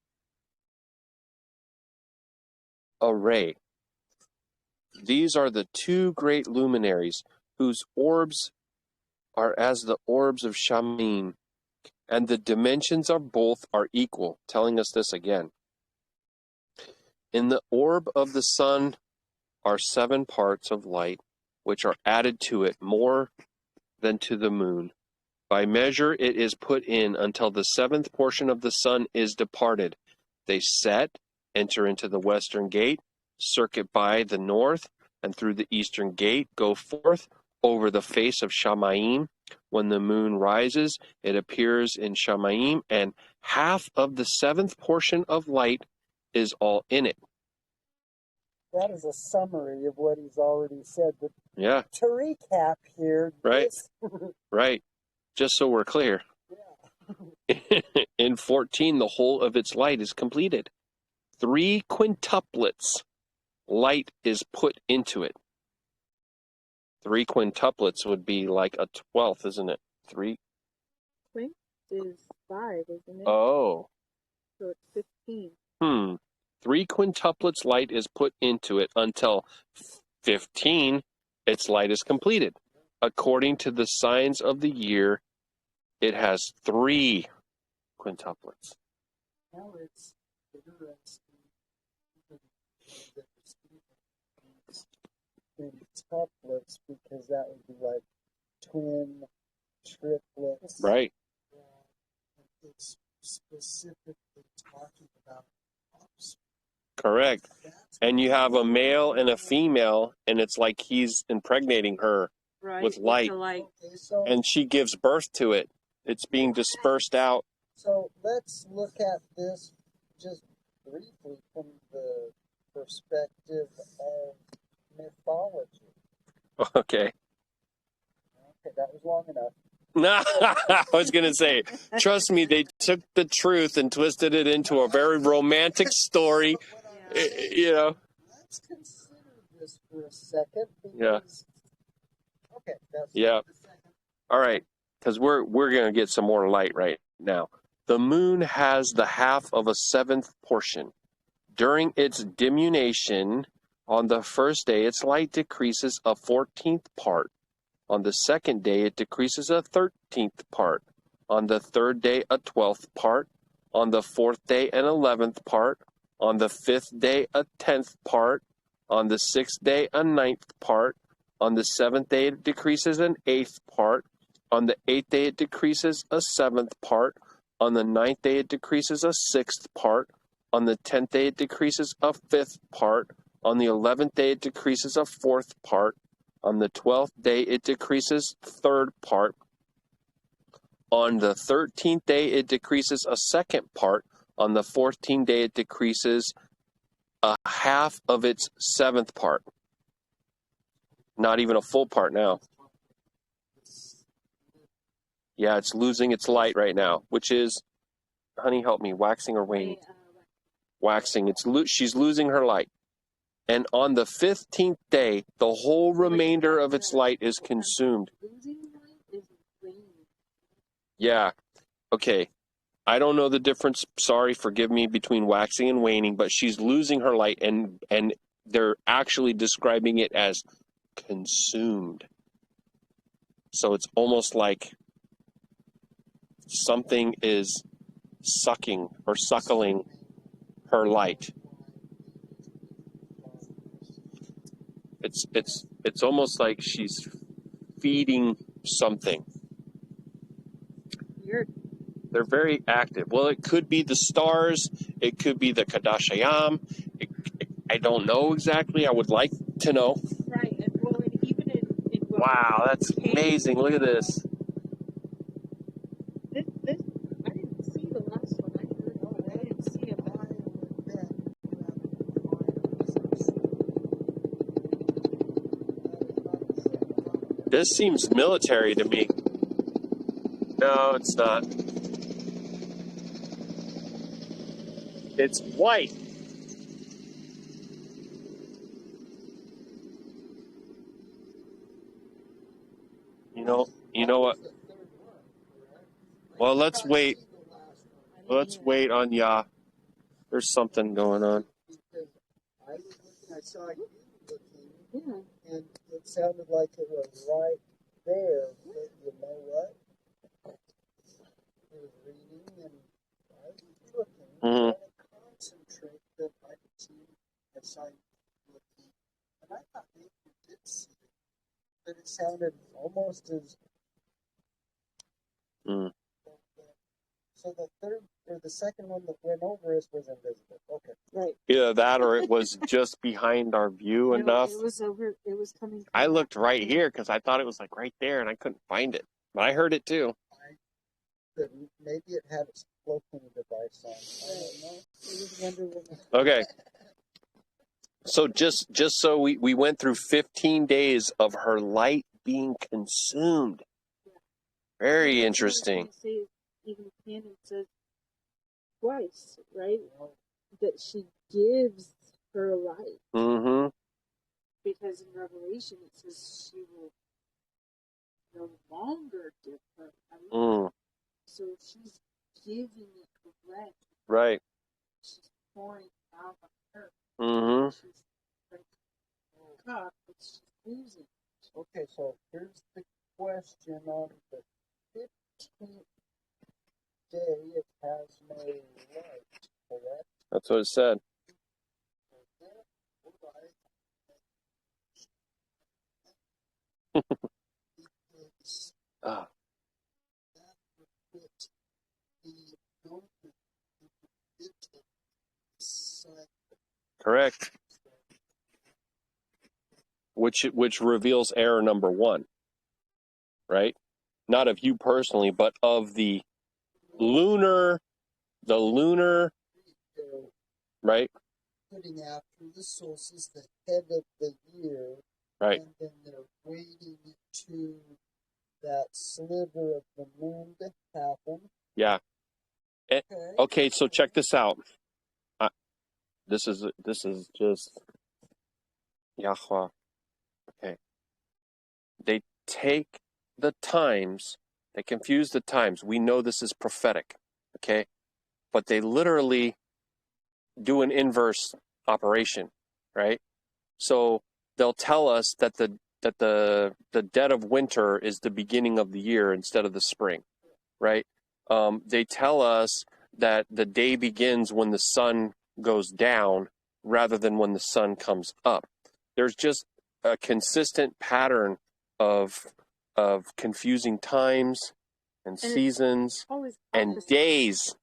Array. These are the 2 great luminaries, whose orbs are as the orbs of Shamin, and the dimensions of both are equal, telling us this again. In the orb of the sun are 7 parts of light, which are added to it more than to the moon. By measure it is put in until the 7th portion of the sun is departed. They set, enter into the western gate, circuit by the north, and through the eastern gate go forth over the face of Shamayim. When the moon rises, it appears in Shamayim, and half of the 7th portion of light is all in it. That is a summary of what he's already said. But yeah. To recap here, right, right. Just so we're clear. Yeah. In 14, the whole of its light is completed. 3 quintuplets light is put into it. 3 quintuplets would be like a 12th, isn't it? 3. Quint is 5, isn't it? Oh. So it's 15. 3 quintuplets light is put into it until 15, its light is completed. According to the signs of the year, it has 3 quintuplets. Now it's interesting. Quintuplets, because that would be like twin, triplets. Right. It's specifically talking about offspring. Correct. And you have a male and a female, and it's like he's impregnating her with light. And she gives birth to it. It's being dispersed out. So let's look at this just briefly from the perspective of mythology. Okay. Okay, that was long enough. No, I was going to say, trust me, they took the truth and twisted it into a very romantic story. You know. Let's consider this for a second. Yeah. Okay. Yeah. All right, because we're going to get some more light right now. The moon has the half of a seventh portion. During its diminution, on the first day, its light decreases a 14th part. On the second day, it decreases a 13th part. On the third day, a 12th part. On the fourth day, an 11th part. On the fifth day, a 10th part. On the sixth day, a 9th part. On the seventh day, it decreases an 8th part. On the eighth day, it decreases a 7th part. On the ninth day, it decreases a 6th part. On the 10th day, it decreases a 5th part. On the 11th day, it decreases a 4th part. On the 12th day, it decreases third part. On the 13th day, it decreases a second part. On the 14th day, it decreases a half of its seventh part. Not even a full part now. Yeah, it's losing its light right now, which is, honey, help me, waxing or waning? Waxing. She's losing her light. And on the 15th day, the whole remainder of its light is consumed. Yeah. Okay. I don't know the difference, sorry, forgive me, between waxing and waning, but she's losing her light, and they're actually describing it as consumed. So it's almost like something is sucking or suckling her light. It's almost like she's feeding something. Weird. They're very active. Well, it could be the stars. It could be the Qadashayam. I don't know exactly. I would like to know. Right. And well, and even in Wow, that's amazing. Look at this. This I didn't see the last one. I didn't see it. This seems military to me. No, it's not. It's white. You know what? Well, let's wait. Let's wait on Yah. There's something going on. I saw you looking, and it sounded like it was right there. But you know what? He was reading, and I was looking, trying to concentrate that I could see. I saw you looking, and I thought maybe you did see it, but it sounded almost as. So the third or the second one that went over us was invisible. Okay. Right. Either that or it was just behind our view enough. It was over. It was coming. I looked right here because I thought it was like right there and I couldn't find it. But I heard it too. Maybe it had its cloaking device on. I don't know. Okay. So just so we went through 15 days of her light being consumed. Very interesting. Even canon says twice, right? That she gives her life. Mm-hmm. Because in Revelation it says she will no longer give her life. So she's giving it correct. Right. She's pouring out on her. Mm-hmm. She's like, God, but she's losing. Okay, so here's the question on the 15th day, it has no light, correct? That's what it said. Correct. Which reveals error number one, right? Not of you personally, but of the lunar, right? Putting after the solstice, the head of the year, right? And then they're waiting to that sliver of the moon to happen. Yeah. Okay, so check this out. This is just Yahuah. Okay. They take the times, they confuse the times. We know this is prophetic, okay? But they literally do an inverse operation, right? So they'll tell us that the dead of winter is the beginning of the year instead of the spring, right? They tell us that the day begins when the sun goes down rather than when the sun comes up. There's just a consistent pattern of confusing times and seasons and days.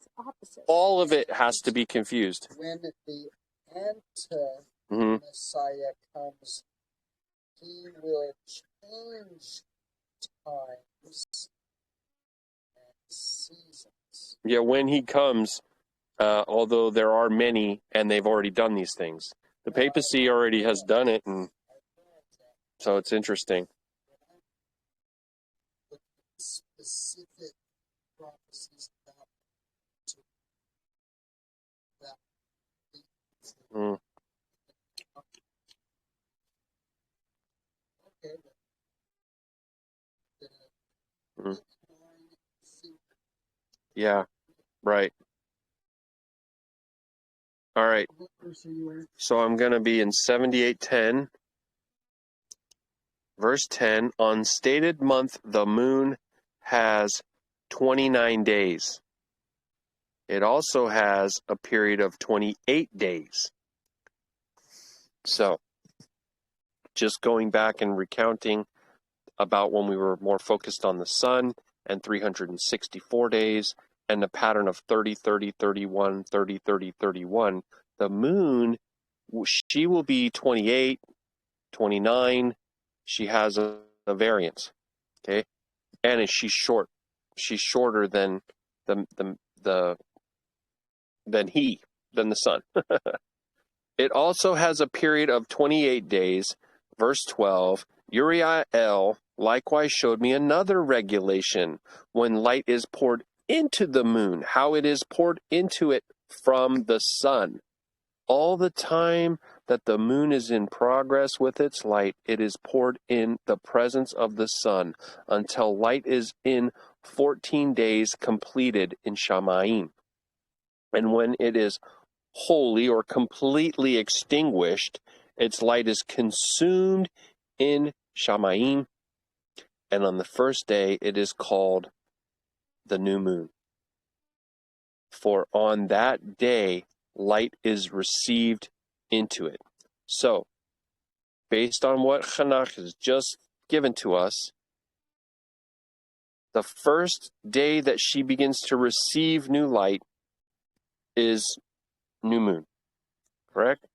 All of it has to be confused. When the anti-Messiah comes, he will change times and seasons. Yeah, when he comes, although there are many and they've already done these things. The papacy already has done it, and so it's interesting. Specific prophecies about that. Okay. Yeah, right. All right. So I'm going to be in 78:10. Verse 10, on stated month, the moon has 29 days. It also has a period of 28 days. So, just going back and recounting about when we were more focused on the sun and 364 days and the pattern of 30, 30, 31, 30, 30, 31, the moon, she will be 28, 29. She has a variance, okay? And she's short. She's shorter than the sun. It also has a period of 28 days. Verse 12, Uriel likewise showed me another regulation when light is poured into the moon, how it is poured into it from the sun. All the time that the moon is in progress with its light, it is poured in the presence of the sun until light is in 14 days completed in Shamayim. And when it is wholly or completely extinguished, its light is consumed in Shamayim. And on the first day, it is called the new moon. For on that day, light is received into it. So, based on what Chanach has just given to us, the first day that she begins to receive new light is new moon. Correct?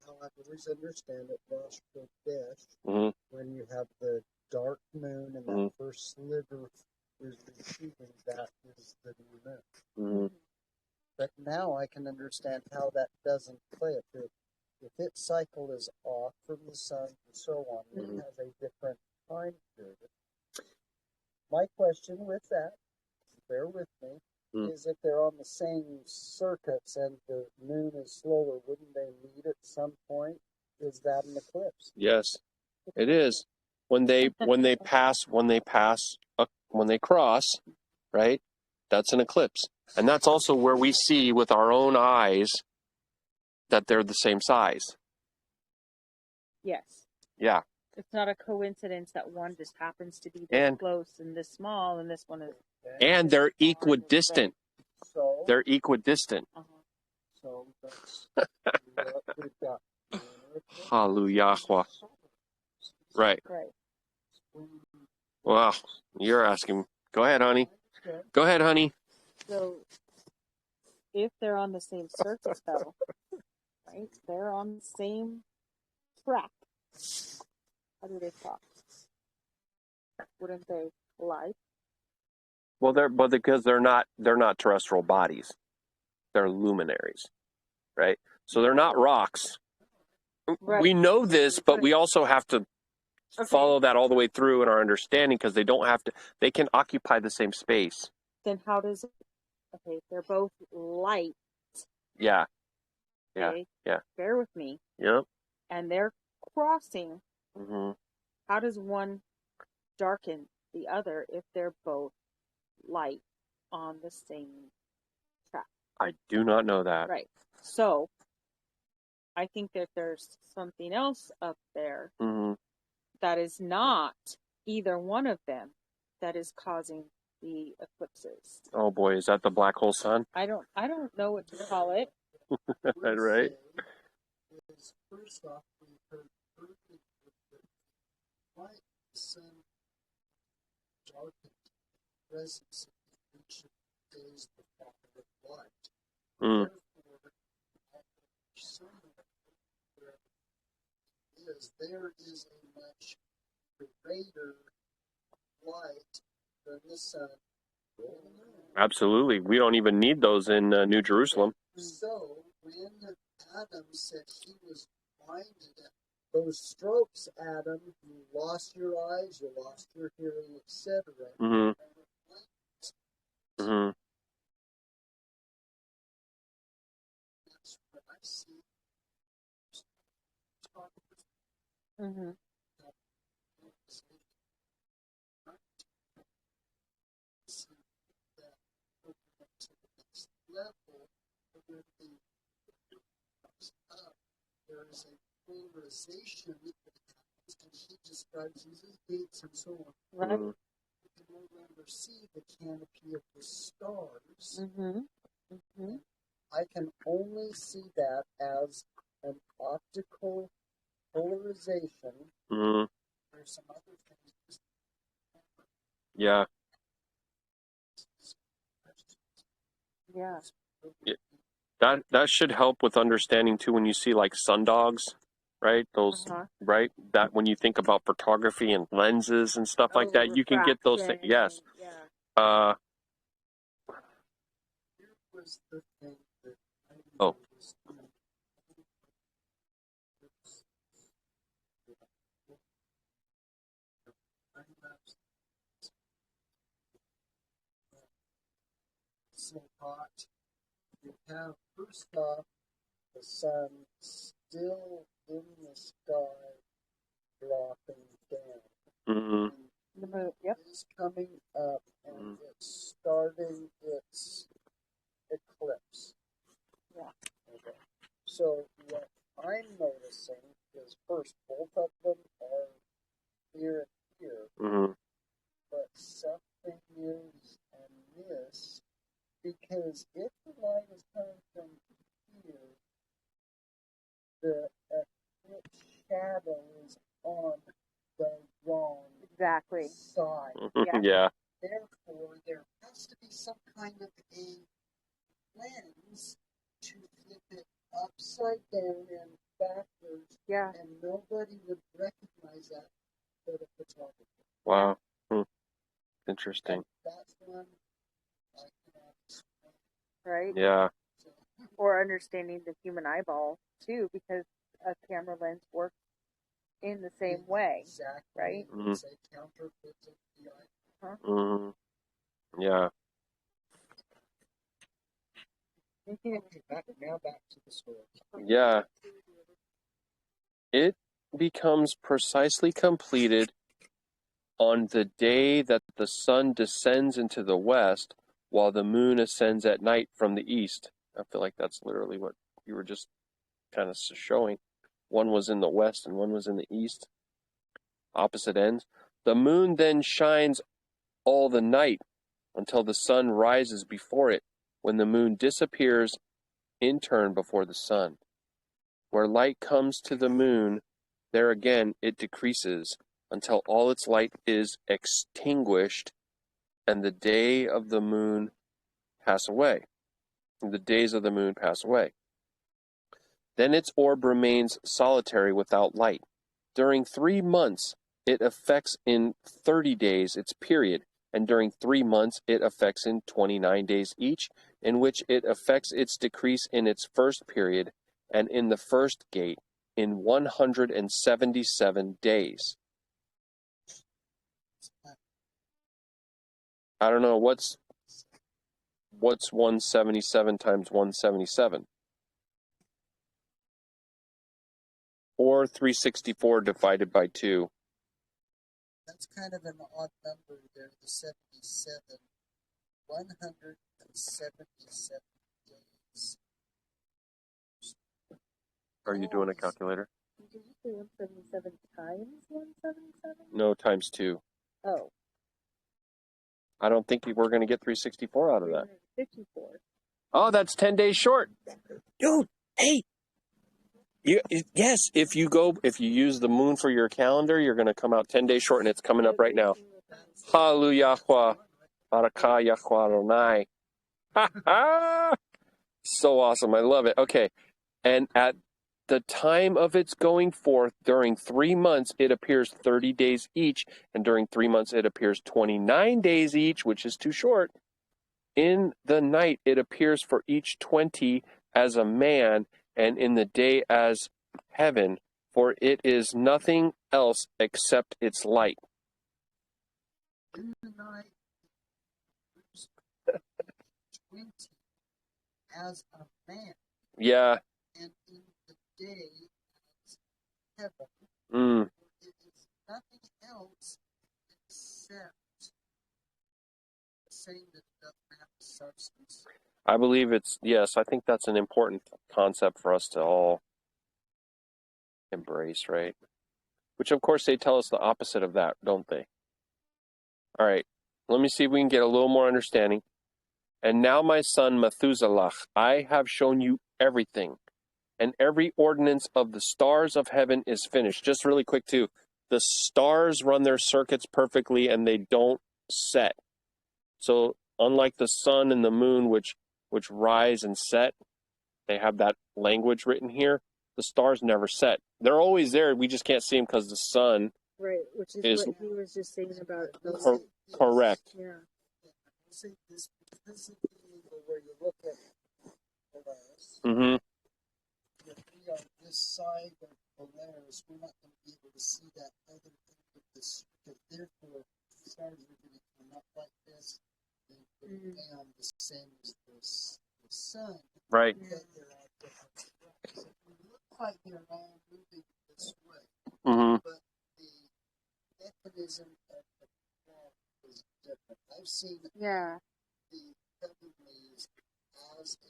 How I always understand it, Rosh Hakodesh, when you have the dark moon and that first sliver is receiving, that is the new moon. But now I can understand how that doesn't play it. If its cycle is off from the sun and so on, it has a different time period. My question with that, bear with me, is if they're on the same circuits and the moon is slower, wouldn't they meet at some point? Is that an eclipse? Yes, it is. When they cross, right? That's an eclipse. And that's also where we see with our own eyes that they're the same size. Yes. Yeah. It's not a coincidence that one just happens to be this close and this small, and this one is. And they're equidistant. So, they're equidistant. So that's what we've got. Hallelujah. Right. Right. Wow. You're asking. Go ahead, honey. Go ahead, honey. So, if they're on the same circuit, though, right? They're on the same track. How do they talk? Wouldn't they collide? Well, because they're not terrestrial bodies. They're luminaries, right? So they're not rocks. Right. We know this, but we also have to follow that all the way through in our understanding, because they don't have to, they can occupy the same space. Then how does it, okay, they're both light. Yeah. Okay? Yeah. Bear with me. Yep. And they're crossing. Mm-hmm. How does one darken the other if they're both light on the same track? I do not know that. Right. So I think that there's something else up there that is not either one of them that is causing the eclipses. Oh boy, is that the black hole sun? I don't know what to call it. Right. Is first off, we heard earlier that why the sun darkened the presence of the ancient days of the Father of light. Therefore, somewhere where it is, there is a much greater light than the sun. Absolutely. We don't even need those in New Jerusalem. So, when Adam said he was blinded, those strokes, Adam, you lost your eyes, you lost your hearing, etc. Mm-hmm. That's what I see. Mm-hmm. There is a polarization that happens, and he describes these as gates and so on. Right. You can no longer see the canopy of the stars. I can only see that as an optical polarization. There's some other things. Yeah. Yeah. That should help with understanding too when you see like sundogs, right? Those, right? That when you think about photography and lenses and stuff like that, you can get those things. Yes. Yeah. Here was the thing that I Oh. So hot. You have first off the sun still in the sky dropping down. The moon, yep. It's coming up and it's starting its eclipse. Yeah. Okay. So what I'm noticing is first both of them are here and here, but something is amiss. Because if the light is coming from here, the eclipse shadow is on the wrong side. Yeah. Therefore, there has to be some kind of a lens to flip it upside down and backwards. Yeah. And nobody would recognize that but a photographer. Wow. Interesting. And that's one I cannot explain. Right? Yeah. Or understanding the human eyeball, too, because a camera lens works in the same way. Exactly. Right? It's a counterfeit of the eye. Yeah. Okay, now back to the story. Yeah. It becomes precisely completed on the day that the sun descends into the west, while the moon ascends at night from the east. I feel like that's literally what you were just kind of showing. One was in the west and one was in the east. Opposite ends. The moon then shines all the night until the sun rises before it, when the moon disappears in turn before the sun. Where light comes to the moon, there again it decreases until all its light is extinguished and the day of the moon pass away. The days of the moon pass away. Then its orb remains solitary without light. During 3 months, it affects in 30 days its period, and during 3 months it affects in 29 days each, in which it affects its decrease in its first period, and in the first gate in 177 days. I don't know. What's 177 times 177? Or 364 divided by 2. That's kind of an odd number there, the 77. 177 days. Are you doing a calculator? Did you say 177 times 177? No, times 2. Oh. I don't think we're going to get 364 out of that. 54. Oh, that's 10 days short. Dude, hey. Yes, if you use the moon for your calendar, you're going to come out 10 days short, and it's coming up right now. Hallelujah. Baruk Atah Yahuah. So awesome. I love it. Okay. And at the time of its going forth, during 3 months, it appears 30 days each. And during 3 months, it appears 29 days each, which is too short. In the night, it appears for each 20 as a man, and in the day as heaven, for it is nothing else except its light. In the night, 20 as a man. Yeah. And in the day as heaven. It is nothing else except saying that it doesn't have substance. I believe yes, I think that's an important concept for us to all embrace, right? Which, of course, they tell us the opposite of that, don't they? All right, let me see if we can get a little more understanding. And now, my son Methuselah, I have shown you everything, and every ordinance of the stars of heaven is finished. Just really quick, too. The stars run their circuits perfectly, and they don't set. So, unlike the sun and the moon, which rise and set, they have that language written here. The stars never set. They're always there. We just can't see them because the sun. Right, which is what he was just saying about those. Correct. Yeah. Say this because of where you look at Polaris. Mm-hmm. If we are this side of Polaris, we're not going to be able to see that other end of this. Because therefore, the stars are going to come up like this and go down the same as the sun. Right. But there are different tracks. It look like they're all moving this way. Mm-hmm. But the mechanism of the clock is different. I've seen the heavenlies as a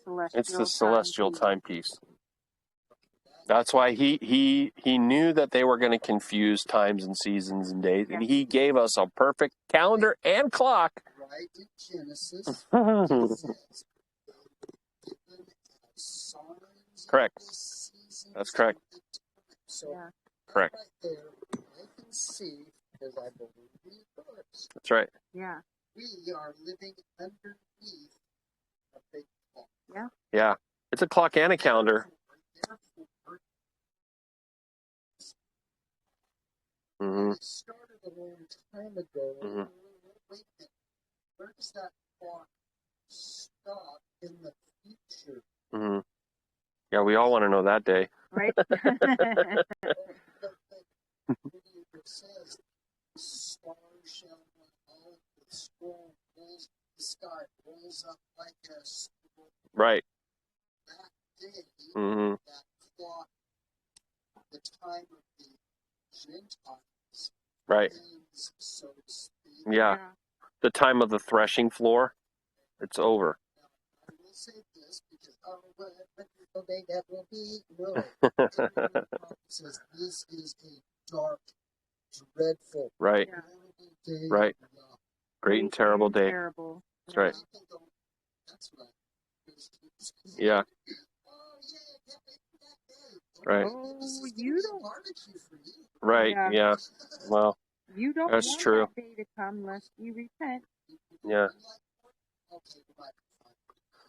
clock. It's the celestial timepiece. That's why he knew that they were going to confuse times and seasons and days, and he gave us a perfect calendar and clock. Right in Genesis, it says, correct. That's correct. So correct. Right there, I can see, because I believe these books. That's right. Yeah. We are living underneath a big clock. Yeah. Yeah. It's a clock and a calendar. It started a long time ago. Wait a minute. Where does that clock stop in the future? Yeah, we all want to know that day. Right? It says, stars shall run all the scroll rolls, the sky rolls up like a scroll. Right. That day, that clock, the time of the Gentiles, right. ends, so to speak. Yeah. The time of the threshing floor, it's over. Now, I will say this because, what a wonderful day that will be. No. It says this is a dark, dreadful, right. day. Right. Great and terrible day. Terrible. That's right. That's right. Yeah. Right. Oh, you don't. Right. Yeah. Well, you don't that's want true. that day to come lest you repent. Yeah.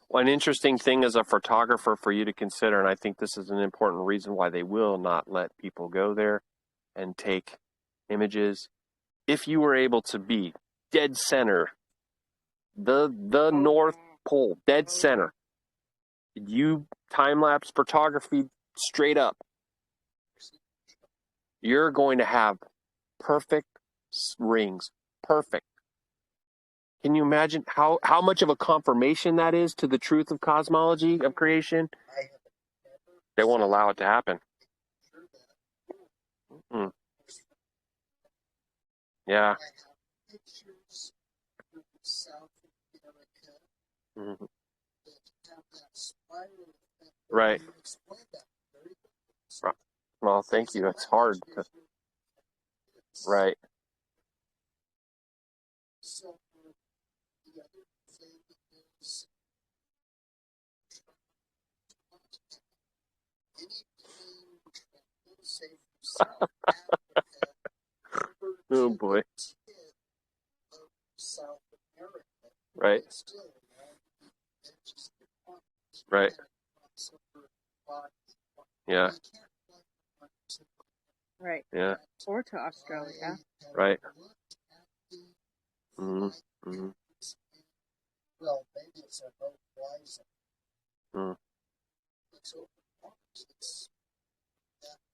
Well, an interesting thing as a photographer for you to consider, and I think this is an important reason why they will not let people go there and take images. If you were able to be dead center, the North Pole, dead center, you time-lapse photography straight up. you're going to have perfect rings. Perfect. Can you imagine how much of a confirmation that is to the truth of cosmology, of creation? They won't allow it to happen. Mm. Yeah. Mm-hmm. Right. Well, thank you. It's hard. Right. Oh boy. Right. Right. Yeah. Right. Yeah. Or to Australia. Right. Mm-hmm. Mm-hmm. Well, maybe it's a boat wise. Mm.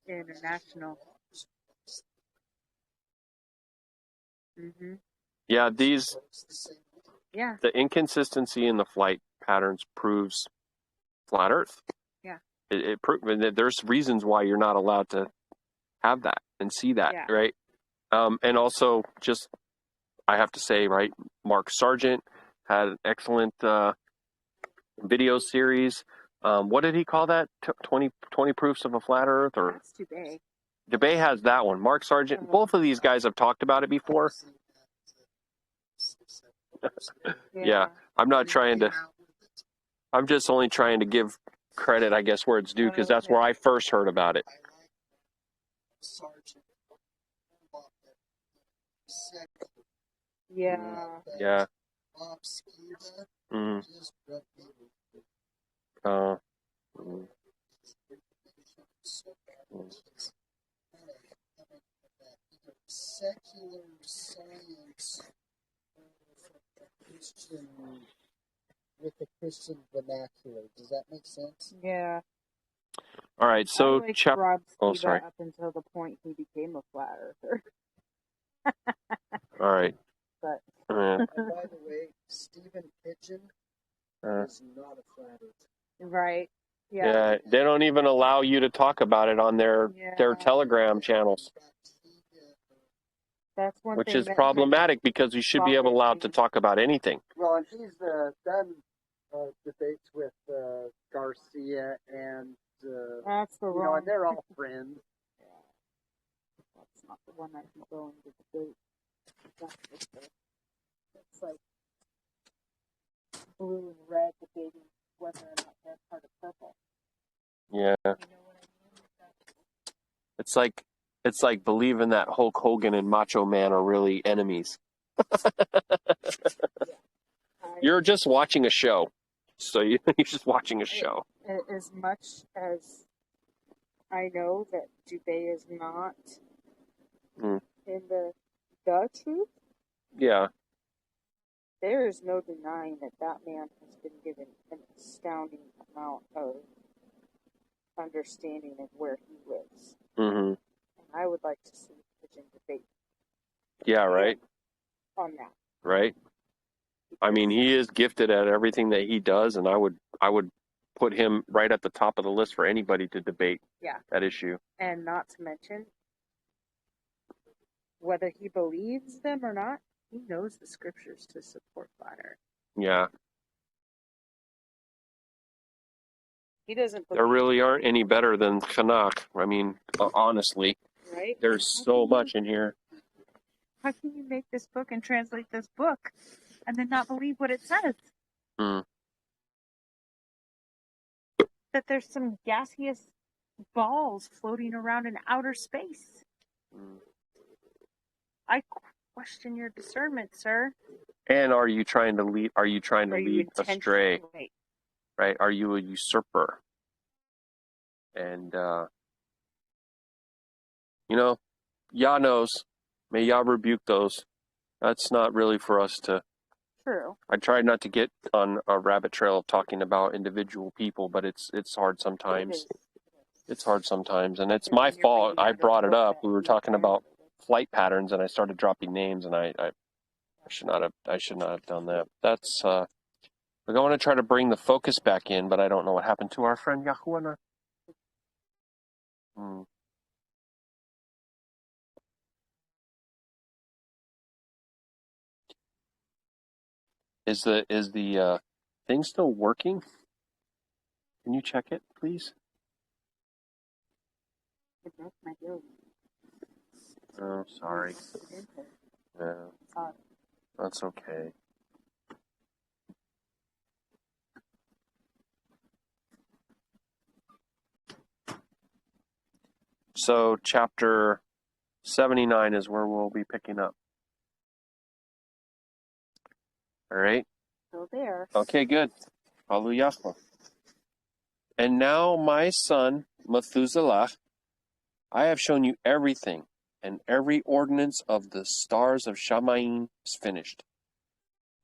International. Mm-hmm. Yeah, Yeah. the inconsistency in the flight patterns proves flat Earth. Yeah. It proves that there's reasons why you're not allowed to have that and see that, Yeah. right? And also, just I have to say, right, Mark Sargent had an excellent video series. What did he call that? 20 proofs of a flat Earth, or That's too big. DeBay has that one. Mark Sargent. Both of these guys have talked about it before. Yeah, I'm not trying to. I'm just only trying to give credit, I guess, where it's due, because that's where I first heard about it. Yeah. Yeah. Mm. Mm. Secular science with the Christian vernacular. Does that make sense? Yeah. All right, so Rob oh, sorry. Up until the point he became a flat earther. All right. But and by the way, Stephen Pigeon is not a flat earther. Right. Yeah. Yeah, they don't even allow you to talk about it on their Telegram channels. That's one which thing is problematic, because you should be allowed to talk about anything. Well, and he's done debates with Garcia and that's the wrong. and they're all friends. Yeah. That's not the one I can go into debate. It's like blue and red debating whether or not they're part of purple. Yeah. You know what I mean? It's like believing that Hulk Hogan and Macho Man are really enemies. You're just watching a show. So you're just watching a show. As much as I know that Jubei is not in the truth, yeah, there is no denying that man has been given an astounding amount of understanding of where he lives. Mm-hmm. And I would like to see Pigeon debate. Yeah, right. On that. Right. I mean, he is gifted at everything that he does, and I would put him right at the top of the list for anybody to debate that issue. And not to mention, whether he believes them or not, he knows the scriptures to support flat Earth. Yeah. He doesn't believe. There really aren't any better than Tanakh. I mean, honestly. Right? There's so much in here. How can you make this book and translate this book and then not believe what it says? That there's some gaseous balls floating around in outer space. I question your discernment, sir. And are you trying to lead astray? Right? Are you a usurper? And Yah knows. May Yah rebuke those. That's not really for us to. True. I try not to get on a rabbit trail of talking about individual people, but it's hard sometimes. It's hard sometimes, and it's my fault. I brought it up. We were talking about flight patterns, and I started dropping names, and I should not have done that. That's we're going to try to bring the focus back in, but I don't know what happened to our friend Yahuah. Is the thing still working? Can you check it, please? Oh, sorry. Yeah, that's okay. So chapter 79 is where we'll be picking up. All right? Still there. Okay, good. Hallelujah. And now, my son, Methuselah, I have shown you everything, and every ordinance of the stars of Shamayim is finished.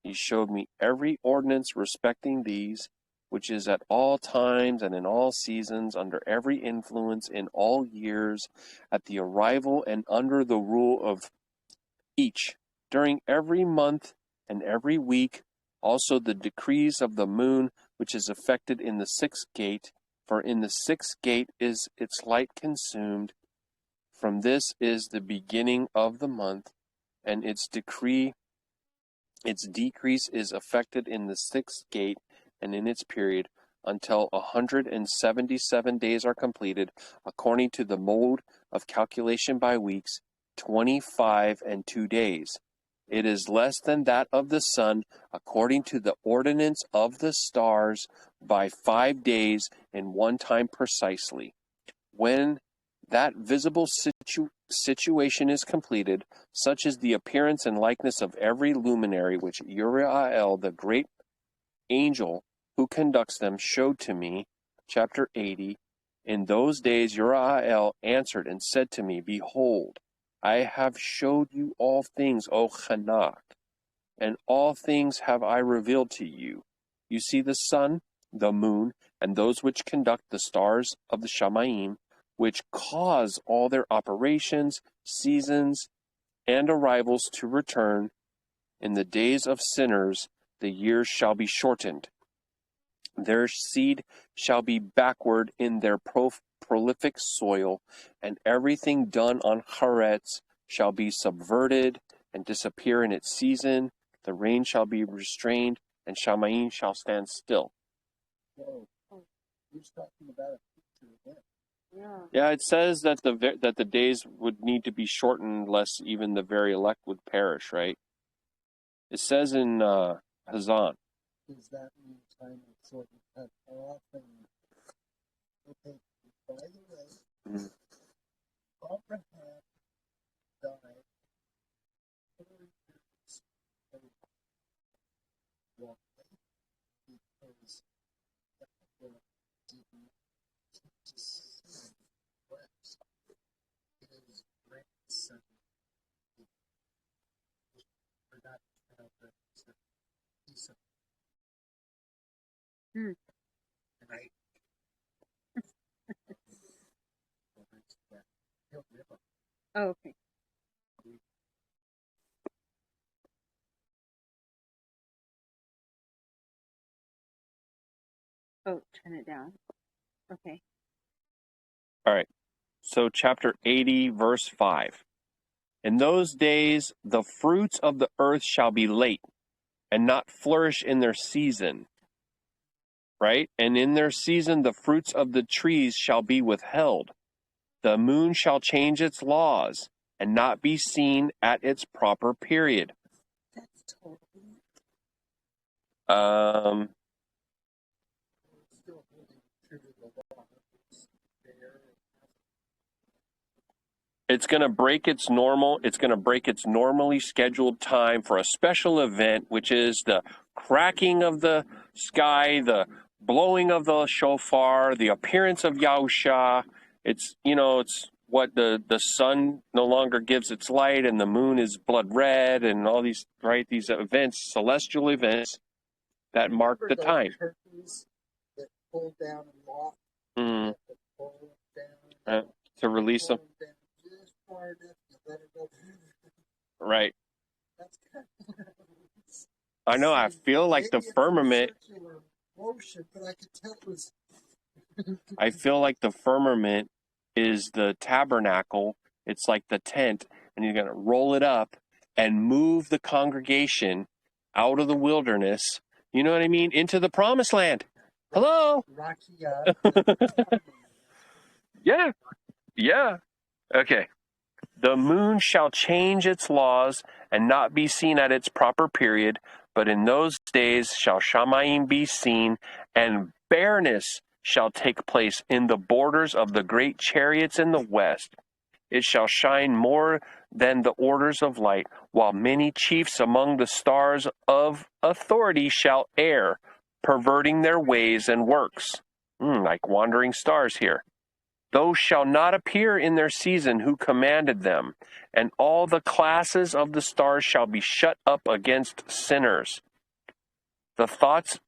He showed me every ordinance respecting these, which is at all times and in all seasons, under every influence, in all years, at the arrival and under the rule of each, during every month and every week, also the decrees of the moon, which is affected in the sixth gate, for in the sixth gate is its light consumed. From this is the beginning of the month, and its decrease is affected in the sixth gate and in its period, until 177 days are completed, according to the mode of calculation by weeks, 25 and 2 days. It is less than that of the sun, according to the ordinance of the stars, by 5 days and 1 time precisely. When that visible situation is completed, such is the appearance and likeness of every luminary which Yashar'Al, the great angel who conducts them, showed to me. Chapter 80. In those days Yashar'Al answered and said to me, Behold, I have showed you all things, O Enoch, and all things have I revealed to you. You see the sun, the moon, and those which conduct the stars of the Shamayim, which cause all their operations, seasons, and arrivals to return. In the days of sinners the years shall be shortened. Their seed shall be backward in their prolific soil, and everything done on Haaretz shall be subverted and disappear in its season. The rain shall be restrained, and Shamayim shall stand still. Whoa. Who's talking about a future event? Yeah, it says that the days would need to be shortened, lest even the very elect would perish, right? It says in Hazan. Does that mean time is shortened? How often? Okay, by the way, Abraham died 4 years ago. Why? Because God didn't teach West. His grandson forgot to tell the piece of right. Oh, okay. Oh, turn it down. Okay. All right. So chapter 80, verse 5. In those days the fruits of the earth shall be late, and not flourish in their season. Right? And in their season the fruits of the trees shall be withheld. The moon shall change its laws, and not be seen at its proper period. That's totally. It's going to break its normally scheduled time for a special event, which is the cracking of the sky, the blowing of the shofar, the appearance of Yahusha. It's what the sun no longer gives its light, and the moon is blood red, and all these events, celestial events that mark the time. Curtains that pull down and lock. Mm. Pull down To release them. Right. I know. I feel like the firmament. I feel like the firmament is the tabernacle. It's like the tent, and you're going to roll it up and move the congregation out of the wilderness. You know what I mean? Into the promised land. Hello? Yeah. Yeah. Okay. The moon shall change its laws and not be seen at its proper period, but in those days shall Shamayim be seen, and bareness shall take place in the borders of the great chariots in the west. It shall shine more than the orders of light, while many chiefs among the stars of authority shall err, perverting their ways and works. Like wandering stars here. Those shall not appear in their season who commanded them, and all the classes of the stars shall be shut up against sinners. The thoughts...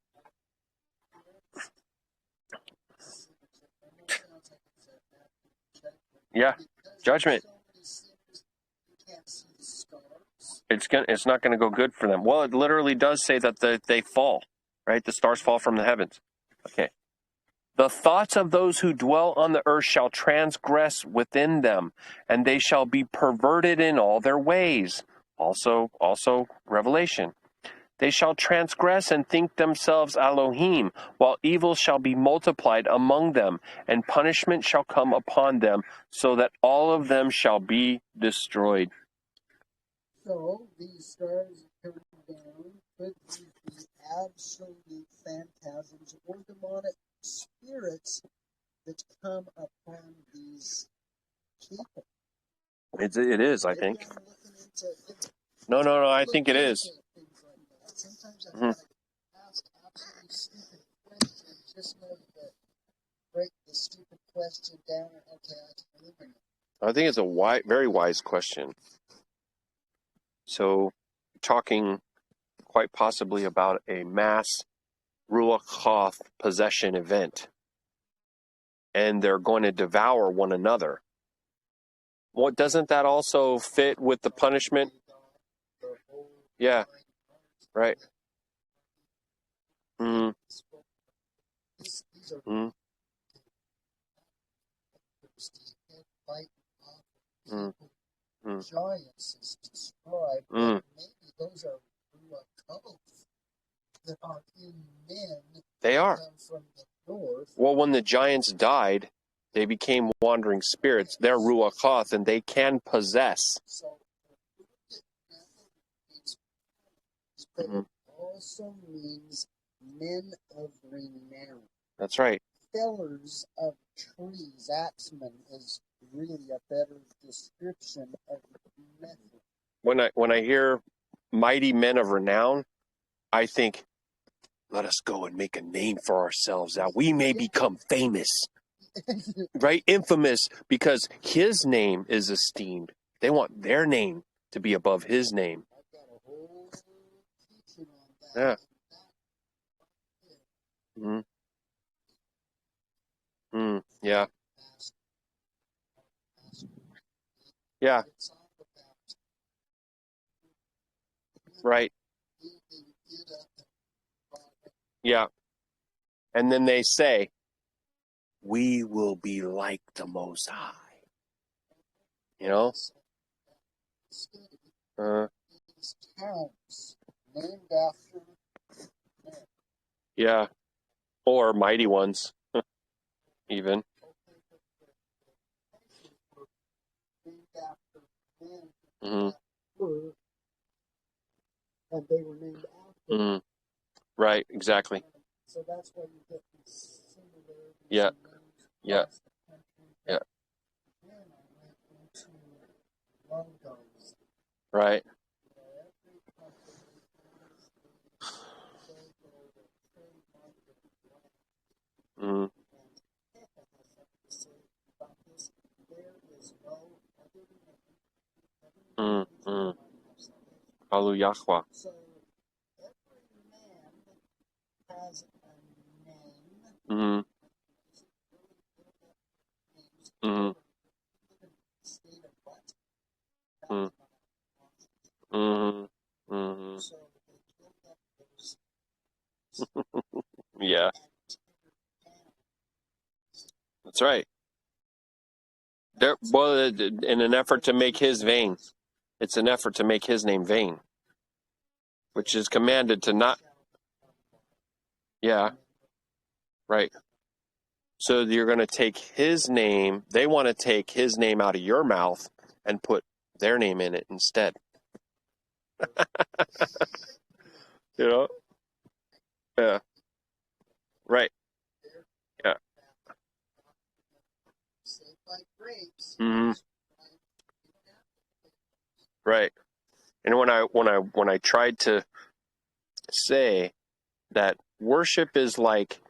Yeah, judgment. It's not going to go good for them. Well, it literally does say that they fall, right? The stars fall from the heavens. Okay. The thoughts of those who dwell on the earth shall transgress within them, and they shall be perverted in all their ways. Also Revelation. They shall transgress and think themselves Elohim, while evil shall be multiplied among them, and punishment shall come upon them, so that all of them shall be destroyed. So these stars coming down could be absolute phantasms or demonic spirits that come upon these people. It is, I think. No, I think it is. Sometimes I feel like ask absolutely stupid questions, just know that break the stupid question down and okay, I can eliminate it. I think it's a very wise question. So, talking quite possibly about a mass Ruach Hakodesh possession event, and they're going to devour one another. What doesn't that also fit with the punishment? Yeah, right. Mm. Mm. Mm. Mm. Giants is described. Maybe those are Ruach that are in men. They are. From the north. Well, when the giants died, they became wandering spirits. They're Ruach Hakodesh, and they can possess. So, but it also means men of renown. That's right. Fellers of trees. Axeman is really a better description of method. When I hear mighty men of renown, I think, let us go and make a name for ourselves that we may become famous. Right? Infamous, because his name is esteemed. They want their name to be above his name. Yeah. Yeah. Yeah. Right. Yeah. And then they say, we will be like the Most High. You know? Towns named after men. Yeah. Or mighty ones, even. Mm-hmm. And they were named after. Mm-hmm. Right, exactly. So that's why you get these similarities. Yeah. Yeah. Yeah. Right. Mm-hmm. Mm-hmm. Hallelujah. So every man has a name. Mm-hmm. Mm-hmm. That's right. Well, in an effort to make his vain. It's an effort to make his name vain, which is commanded to not. Yeah, right. So you're going to take his name. They want to take his name out of your mouth and put their name in it instead. You know? Yeah. Right. Yeah. Mm-hmm. Right. And when I tried to say that worship is like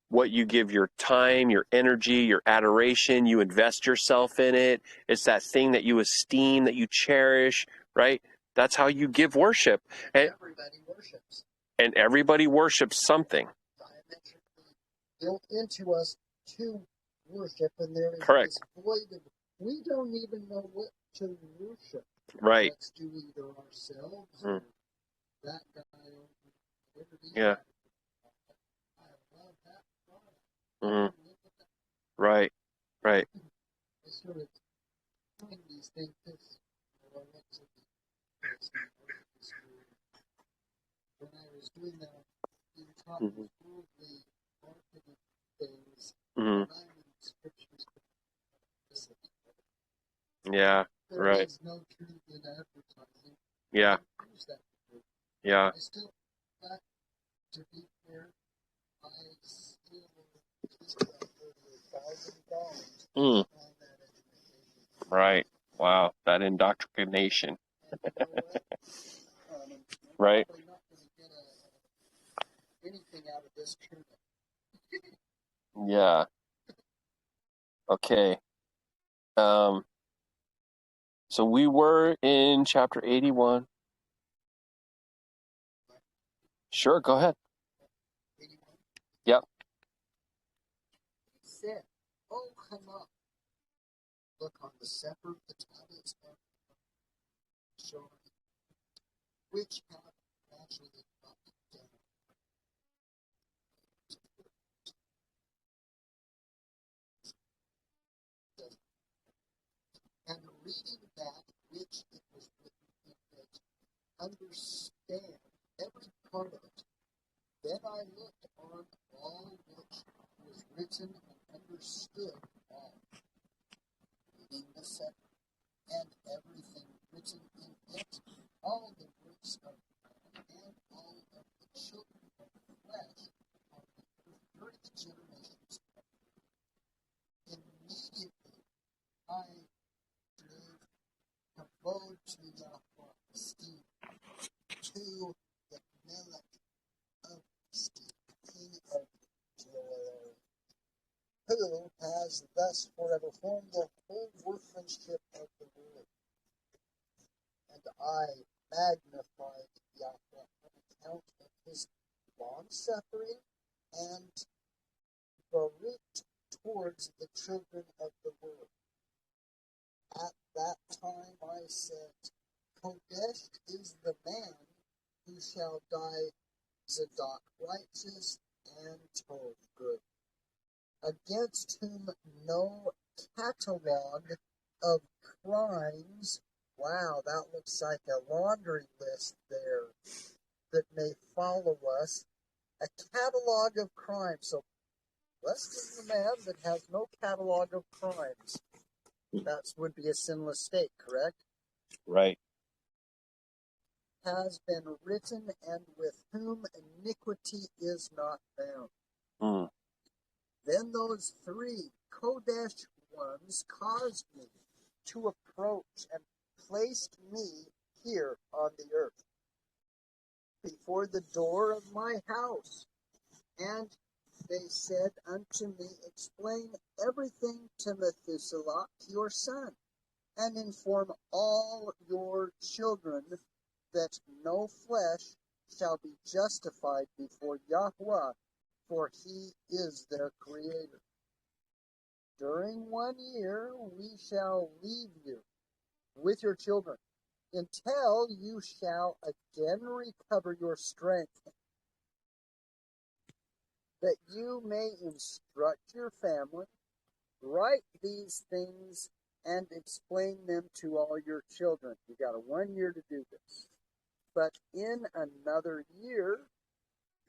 what you give your time, your energy, your adoration, you invest yourself in it. It's that thing that you esteem, that you cherish, right? That's how you give worship. And everybody worships. And everybody worships something. Built into us to worship, and there is correct. This void of, we don't even know what to worship. Right. Let's do either ourselves or that guy over there. Yeah. Mm-hmm. Right. Right. I sort of find these things. When I was doing that, you taught me worldly marketing things. Mm-hmm. And I'm in scriptures. Yeah. There right. is no truth in advertising. Yeah. Yeah. I still, back to be fair, I still just got over $1,000 on that education. Right. Wow. That indoctrination. And you know what? Right. I'm not going to get anything out of this tuna. Yeah. Okay. So we were in chapter 81. Sure, go ahead. 81. Yep. He said, "Oh, come up. Look on the scepter, the tablets of Yashar'Al, which have naturally not been done. And reading that which it was written in it, understand every part of it. Then I looked on all which was written and understood all, reading the scepter, and everything written in it, all the works of man, and all of the children of the flesh, on the 30 generations. Immediately I drove abode to Yahuah, esteem, to the Melech of esteem, king of joy, who has thus forever formed the whole workmanship of the world. And I magnified Yahuah on account of his long-suffering and Baruk towards the children of the world. At that time I said, Kodesh is the man who shall die Zadok righteous and Tov good, against whom no catalogue of crimes, wow, that looks like a laundry list there, that may follow us, a catalog of crimes. So blessed is the man that has no catalog of crimes. That would be a sinless state, correct? Right. Has been written, and with whom iniquity is not found. Then those 3 Kodesh ones caused me to approach and placed me here on the earth, before the door of my house. And they said unto me, explain everything to Methuselah, your son, and inform all your children that no flesh shall be justified before Yahuah, for he is their creator. During 1 year we shall leave you with your children, until you shall again recover your strength, that you may instruct your family, Write these things and explain them to all your children. You got 1 year to do this. But in another year,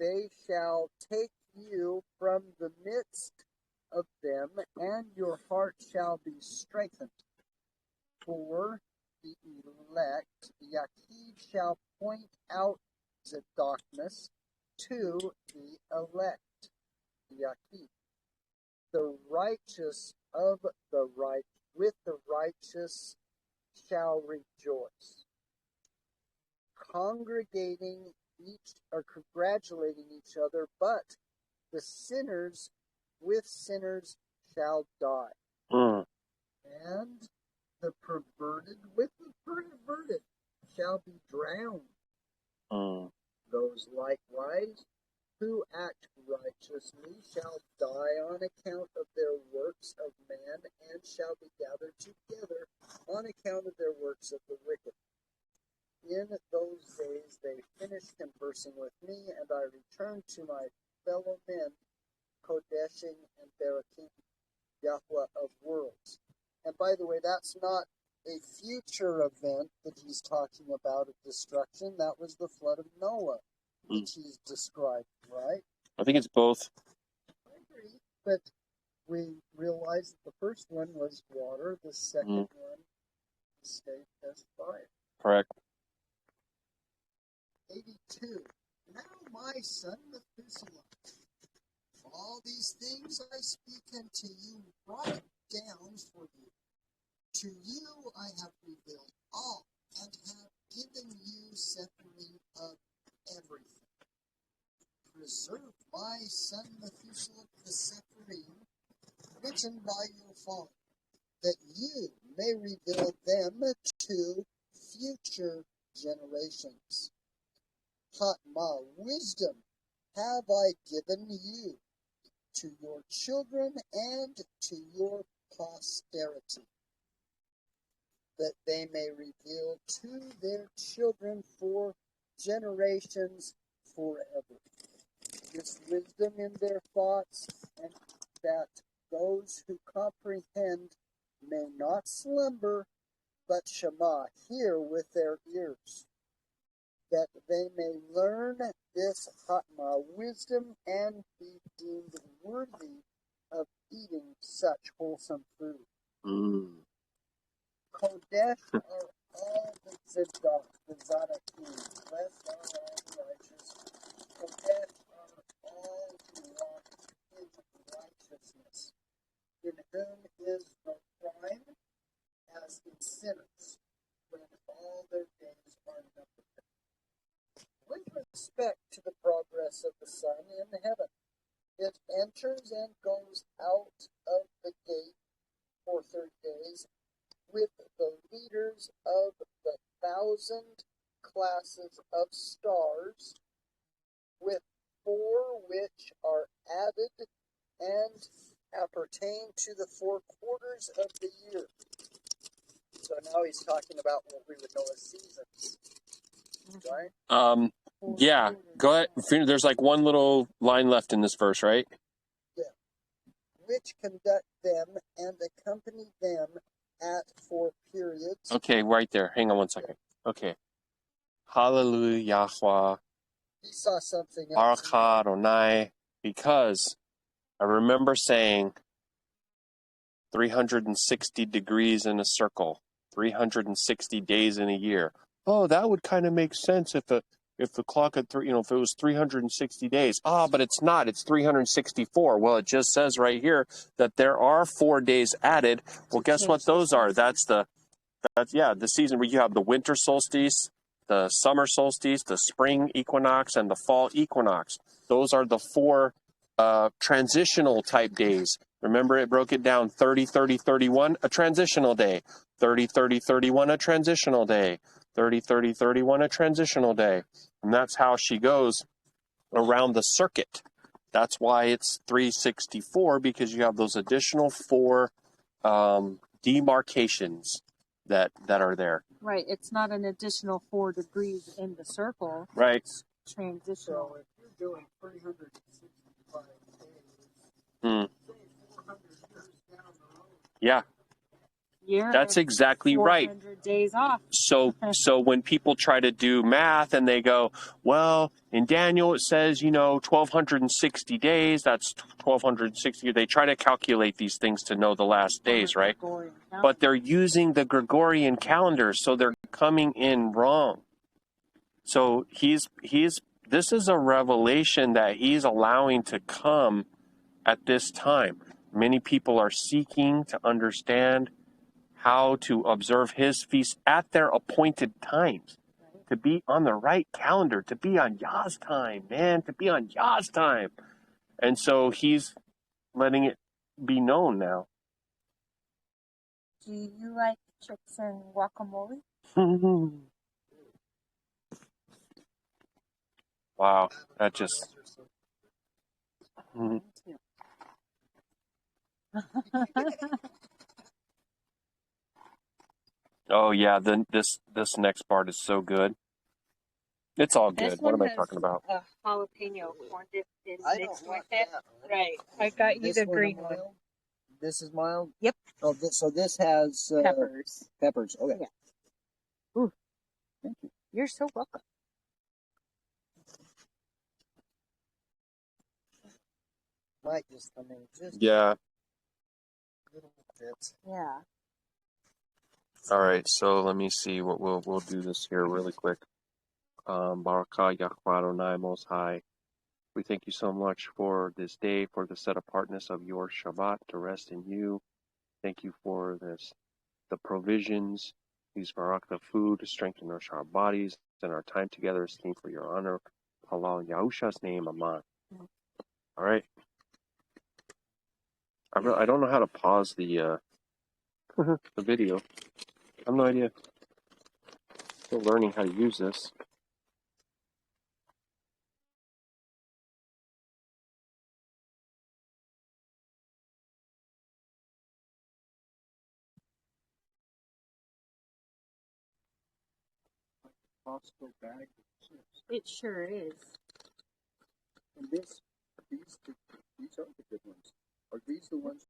they shall take you from the midst of them, and your heart shall be strengthened. For the elect, Yahid shall point out the darkness to the elect, Yahid. The righteous of the right with the righteous shall rejoice, congregating or congratulating each other, but the sinners with sinners shall die. And the perverted with the perverted shall be drowned. Those likewise who act righteously shall die on account of their works of man, and shall be gathered together on account of their works of the wicked. In those days they finished conversing with me, and I returned to my fellow men, Qadashayam and Baruk Atah Yahuah of worlds. And by the way, that's not a future event that he's talking about of destruction. That was the flood of Noah, which he's described, right? I think it's both. I agree, but we realize that the first one was water, the second one stayed as fire. Correct. 82. Now my son Methuselah, all these things I speak unto you, write down for you. To you I have revealed all, and have given you settling of everything. Preserve my son Methuselah the Sepharim, written by your father, that you may reveal them to future generations. Hatma, wisdom have I given you, to your children and to your posterity, that they may reveal to their children for generations forever. This wisdom in their thoughts, and that those who comprehend may not slumber, but Shema, hear with their ears, that they may learn this Hatma wisdom and be deemed worthy of eating such wholesome food. Kodesh are all the Tzedakah, the Zadakim, blessed are all the righteous. Kodesh are all who walk in righteousness, in whom is no crime, as in sinners, when all their days are numbered. With respect to the progress of the sun in heaven, it enters and goes out of the gate for 30 days, with the leaders of the 1,000 classes of stars, with 4 which are added and appertain to the 4 quarters of the year. So now he's talking about what we would know as seasons, right? Yeah, go ahead. There's like one little line left in this verse, right? Yeah. Which conduct them and accompany them at 4 periods. Okay, right there. Hang on one second. Okay. Hallelujah, Yahuah. He saw something Baruk else. Atah Yahuah, because I remember saying 360 degrees in a circle, 360 days in a year. Oh, that would kind of make sense if the clock at if it was 360 days. But it's not. It's 364. Well, it just says right here that there are 4 days added. Well, guess what those are? That's the season where you have the winter solstice, the summer solstice, the spring equinox, and the fall equinox. Those are the 4 transitional type days. Remember, it broke it down 30, 30, 31, a transitional day. 30, 30, 31, a transitional day. 30, 30, 31, a transitional day. And that's how she goes around the circuit. That's why it's 364, because you have those additional 4 demarcations that are there. Right. It's not an additional 4 degrees in the circle. Right. It's transitional. So if you're doing 365 days, say 400 years down the Yeah. That's exactly right. 400 days off. So when people try to do math and they go, well, in Daniel it says, 1,260 days, that's 1,260. They try to calculate these things to know the last days, right? But they're using the Gregorian calendar, so they're coming in wrong. So this is a revelation that he's allowing to come at this time. Many people are seeking to understand how to observe his feast at their appointed times, to be on the right calendar, to be on Yah's time, man, to be on Yah's time. And so he's letting it be known now. Do you like chips and guacamole? Wow, that just... Oh yeah, this next part is so good. It's all good. What am I talking about? A jalapeno corn dip mixed with it. Right. I got you the green one. This is mild? Yep. Oh, so this has Peppers. Peppers. Okay. Yeah. Ooh. Thank you. You're so welcome. Might just come in just Yeah. a little bit. Yeah. All right, so let me see what we'll do this here really quick. Baruk Atah Yahuah Adonai Most High. We thank you so much for this day, for the set apartness of your Shabbat to rest in you. Thank you for the provisions, these Barak, the food to strengthen our bodies and our time together is esteemed for your honor. Allah in Yahusha's name, Amen. All right. I don't know how to pause the the video. I have no idea. Still learning how to use this. Costco bag of chips. It sure is. And these are the good ones. Are these the ones